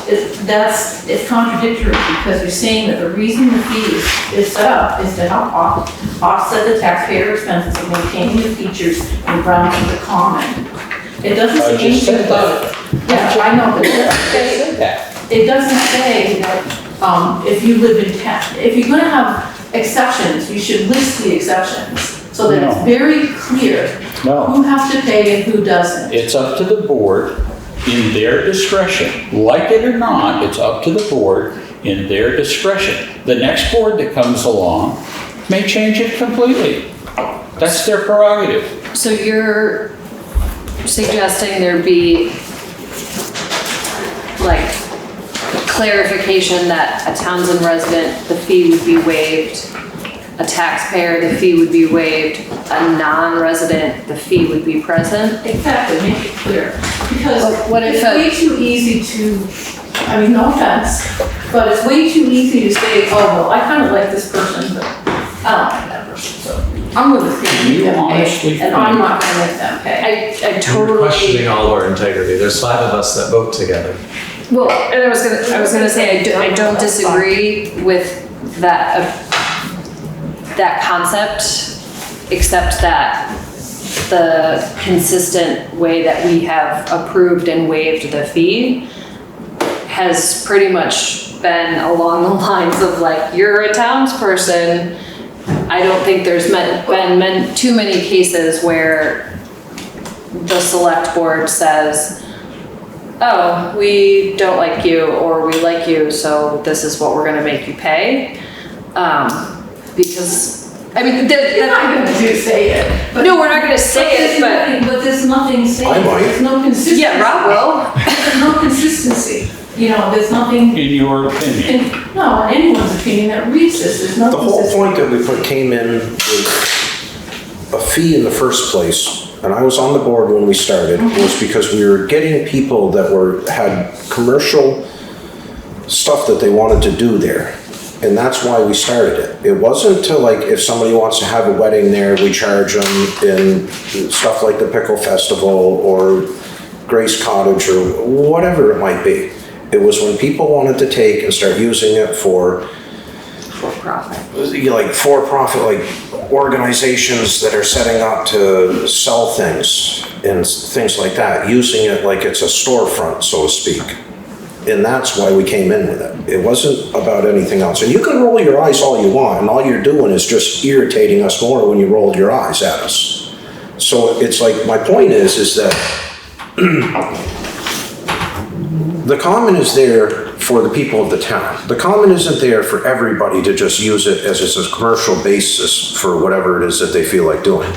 It's contradictory, because you're saying that the reason the fee is set up is to help offset the taxpayer expenses of maintaining the features and grounds of the common. It doesn't I say just anything said about that. it. Yeah, I know, but it doesn't say that, if you live in town, if you're gonna have exceptions, you should list the exceptions, so that it's No. very clear No. who has to pay and who doesn't. It's up to the board in their discretion. Like it or not, it's up to the board in their discretion. The next board that comes along may change it completely. That's their prerogative. So you're suggesting there be like clarification that a Townsend resident, the fee would be waived, a taxpayer, the fee would be waived, a non-resident, the fee would be present? Exactly, make it clear, because What if it's a- way too easy to, I mean, no offense, but it's way too easy to say, oh, well, I kind of like this person, but I don't like that person, so I'm gonna You make them honestly pay, and I'm not gonna make them pay. I We're totally. questioning all of our integrity. There's 5 of us that vote together. Well, and I was gonna say, I don't disagree with that, that concept, except that the consistent way that we have approved and waived the fee has pretty much been along the lines of like, you're a townsperson. I don't think there's been too many cases where the select board says, oh, we don't like you, or we like you, so this is what we're gonna make you pay. Because, I mean, You're not gonna say it. but- No, we're not gonna say it, But there's nothing saying, I might. there's no consistency. yeah, Rob will. There's no consistency, you know, there's nothing, In your opinion. no, in anyone's opinion that reads this, there's no The whole consistency. point that we came in with a fee in the first place, and I was on the board when we started, was because we were getting people that had commercial stuff that they wanted to do there. And that's why we started it. It wasn't to like, if somebody wants to have a wedding there, we charge them in stuff like the Pickle Festival or Grace Cottage or whatever it might be. It was when people wanted to take and start using it for For-profit. like for-profit, like organizations that are setting up to sell things and things like that, using it like it's a storefront, so to speak. And that's why we came in with it. It wasn't about anything else. And you can roll your eyes all you want, and all you're doing is just irritating us more when you roll your eyes at us. So it's like, my point is that the common is there for the people of the town. The common isn't there for everybody to just use it as a commercial basis for whatever it is that they feel like doing.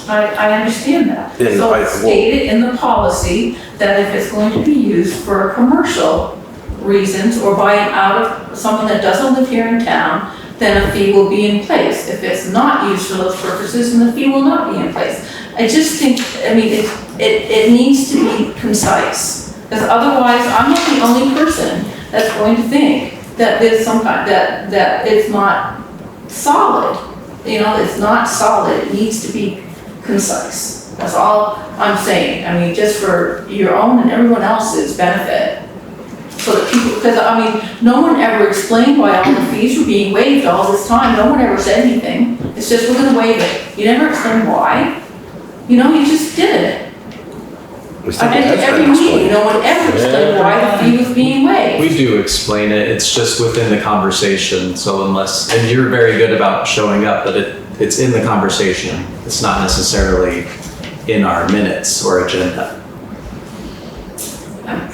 I understand that. And So I- it's stated in the policy that if it's going to be used for commercial reasons or by out of someone that doesn't live here in town, then a fee will be in place. If it's not used for those purposes, then the fee will not be in place. I just think, I mean, it needs to be concise. Because otherwise, I'm not the only person that's going to think that there's some kind, that it's not solid. You know, it's not solid, it needs to be concise. That's all I'm saying. I mean, just for your own and everyone else's benefit. So that people, because I mean, no one ever explained why all the fees were being waived all this time. No one ever said anything. It's just, we're gonna waive it. You never explained why. You know, you just did it. We I think it mean, has every been meeting, explained. no one ever explained why the fee was being waived. We do explain it, it's just within the conversation, so unless, and you're very good about showing up, but it's in the conversation. It's not necessarily in our minutes or agenda.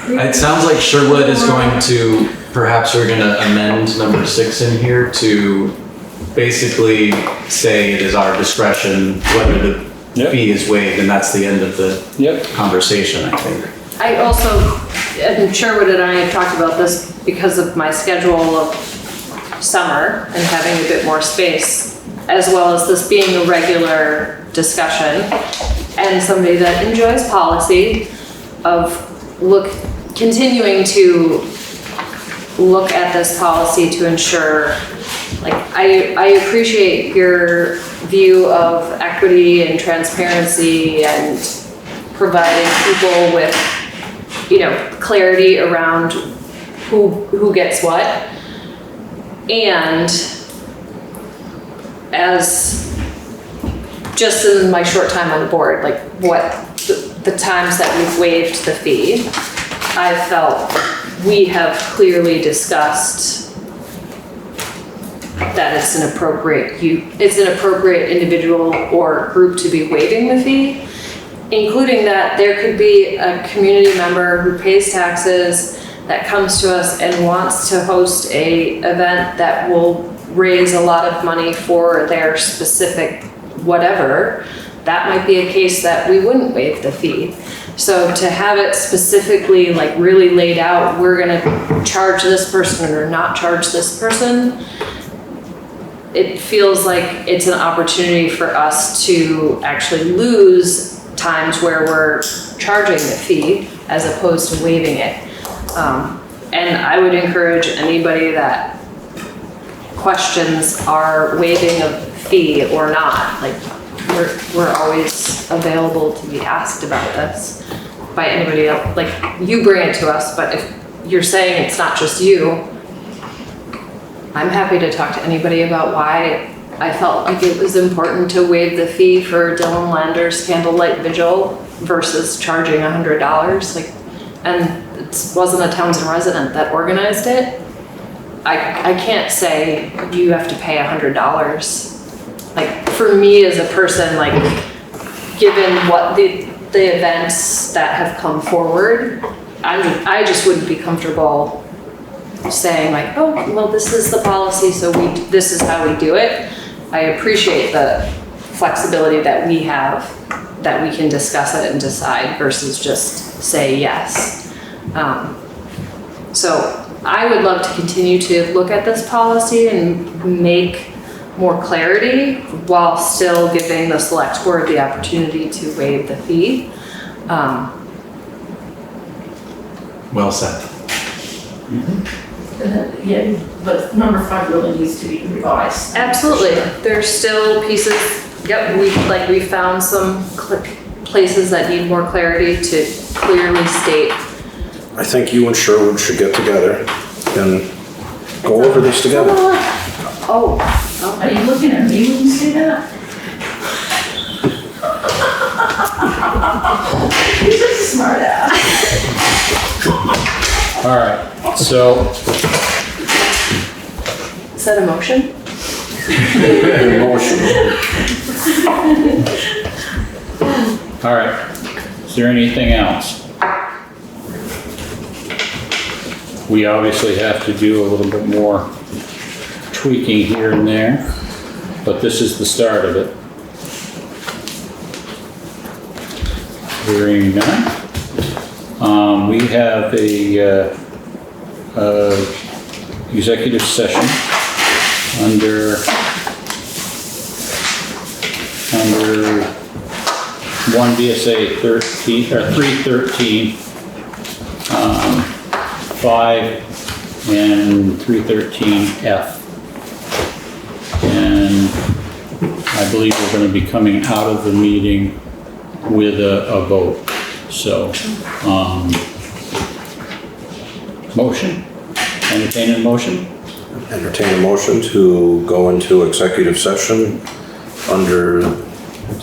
It sounds like Sherwood is going to, perhaps we're gonna amend number 6 in here to basically say it is our discretion whether the Yep. fee is waived, and that's the end of the Yep. conversation, I think. I also, and Sherwood and I have talked about this because of my schedule of summer and having a bit more space, as well as this being a regular discussion, and somebody that enjoys policy of continuing to look at this policy to ensure, like, I appreciate your view of equity and transparency and providing people with, clarity around who gets what. And as just in my short time on the board, like what the times that we've waived the fee, I felt we have clearly discussed that it's an appropriate individual or group to be waiving the fee, including that there could be a community member who pays taxes that comes to us and wants to host a event that will raise a lot of money for their specific whatever. That might be a case that we wouldn't waive the fee. So to have it specifically like really laid out, we're gonna charge this person or not charge this person, it feels like it's an opportunity for us to actually lose times where we're charging the fee as opposed to waiving it. And I would encourage anybody that questions our waiving of fee or not, like we're always available to be asked about this by anybody else. Like you bring it to us, but if you're saying it's not just you, I'm happy to talk to anybody about why I felt like it was important to waive the fee for Dylan Lander's candlelight vigil versus charging $100. Like, and it wasn't a Townshend resident that organized it. I can't say you have to pay $100. Like for me as a person, like given what the events that have come forward, I just wouldn't be comfortable saying like, oh, well, this is the policy, so this is how we do it. I appreciate the flexibility that we have, that we can discuss it and decide versus just say yes. So I would love to continue to look at this policy and make more clarity while still giving the select board the opportunity to waive the fee. Well said. Yeah, but number 5 really needs to be revised. Absolutely. There's still pieces, yep, we found some places that need more clarity to clearly state. I think you and Sherwood should get together and go over this together. Oh, are you looking at me when you say that? You're such a smart ass. All right, so Is that a motion? Motion. all right, is there anything else? We obviously have to do a little bit more tweaking here and there, but this is the start of it. Hearing none. We have a executive session under 1 VSA 13 or 313, 5 and 313F. And I believe we're going to be coming out of the meeting with a vote. So, motion, entertain a motion. Entertain a motion to go into executive session under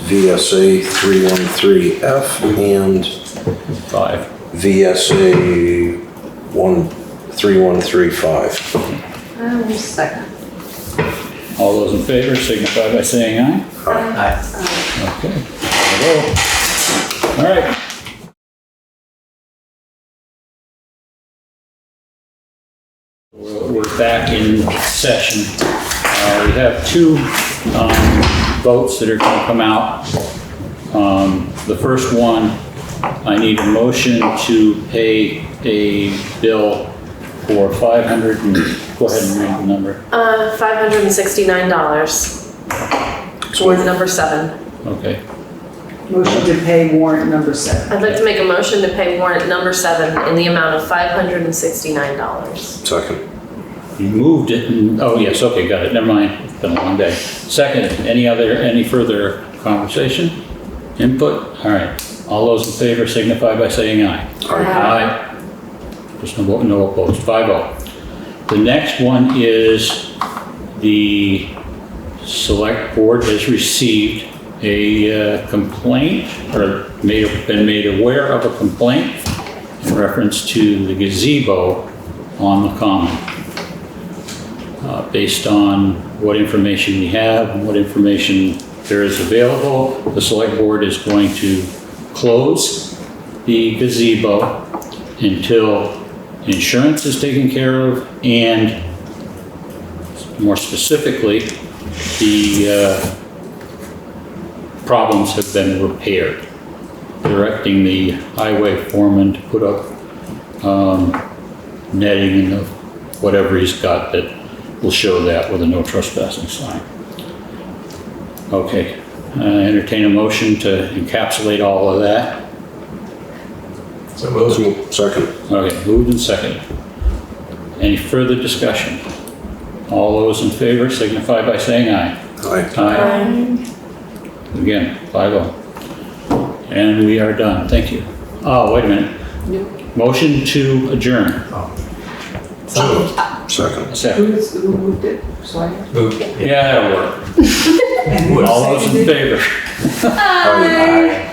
VSA 313F and 5. VSA 13135. Second. All those in favor signify by saying aye. Aye. Okay. Hello. All right. We're back in session. We have 2 votes that are going to come out. The first one, I need a motion to pay a bill for 500 and, go ahead and read the number. $569 for the number 7. Okay. Motion to pay warrant number 7. I'd like to make a motion to pay warrant number 7 in the amount of $569. Second. You moved it and, oh yes, okay, got it. Never mind. It's been a long day. Second, any further conversation? Input? All right. All those in favor signify by saying aye. Aye. There's no opposed. 5-0. The next one is the select board has received a complaint, or been made aware of a complaint in reference to the gazebo on the common. Based on what information we have and what information there is available, the select board is going to close the gazebo until insurance is taken care of, and more specifically, the problems have been repaired. Directing the highway foreman to put up netting and whatever he's got that will show that with a no trespassing sign. Okay, entertain a motion to encapsulate all of that. So moved. Second. Okay, moved and seconded. Any further discussion? All those in favor signify by saying aye. Aye. Aye. Again, 5-0. And we are done, thank you. Oh, wait a minute. Motion to adjourn. Second. Second. Who moved it? Sorry. Moved. Yeah, that'll work. All those in favor? Aye.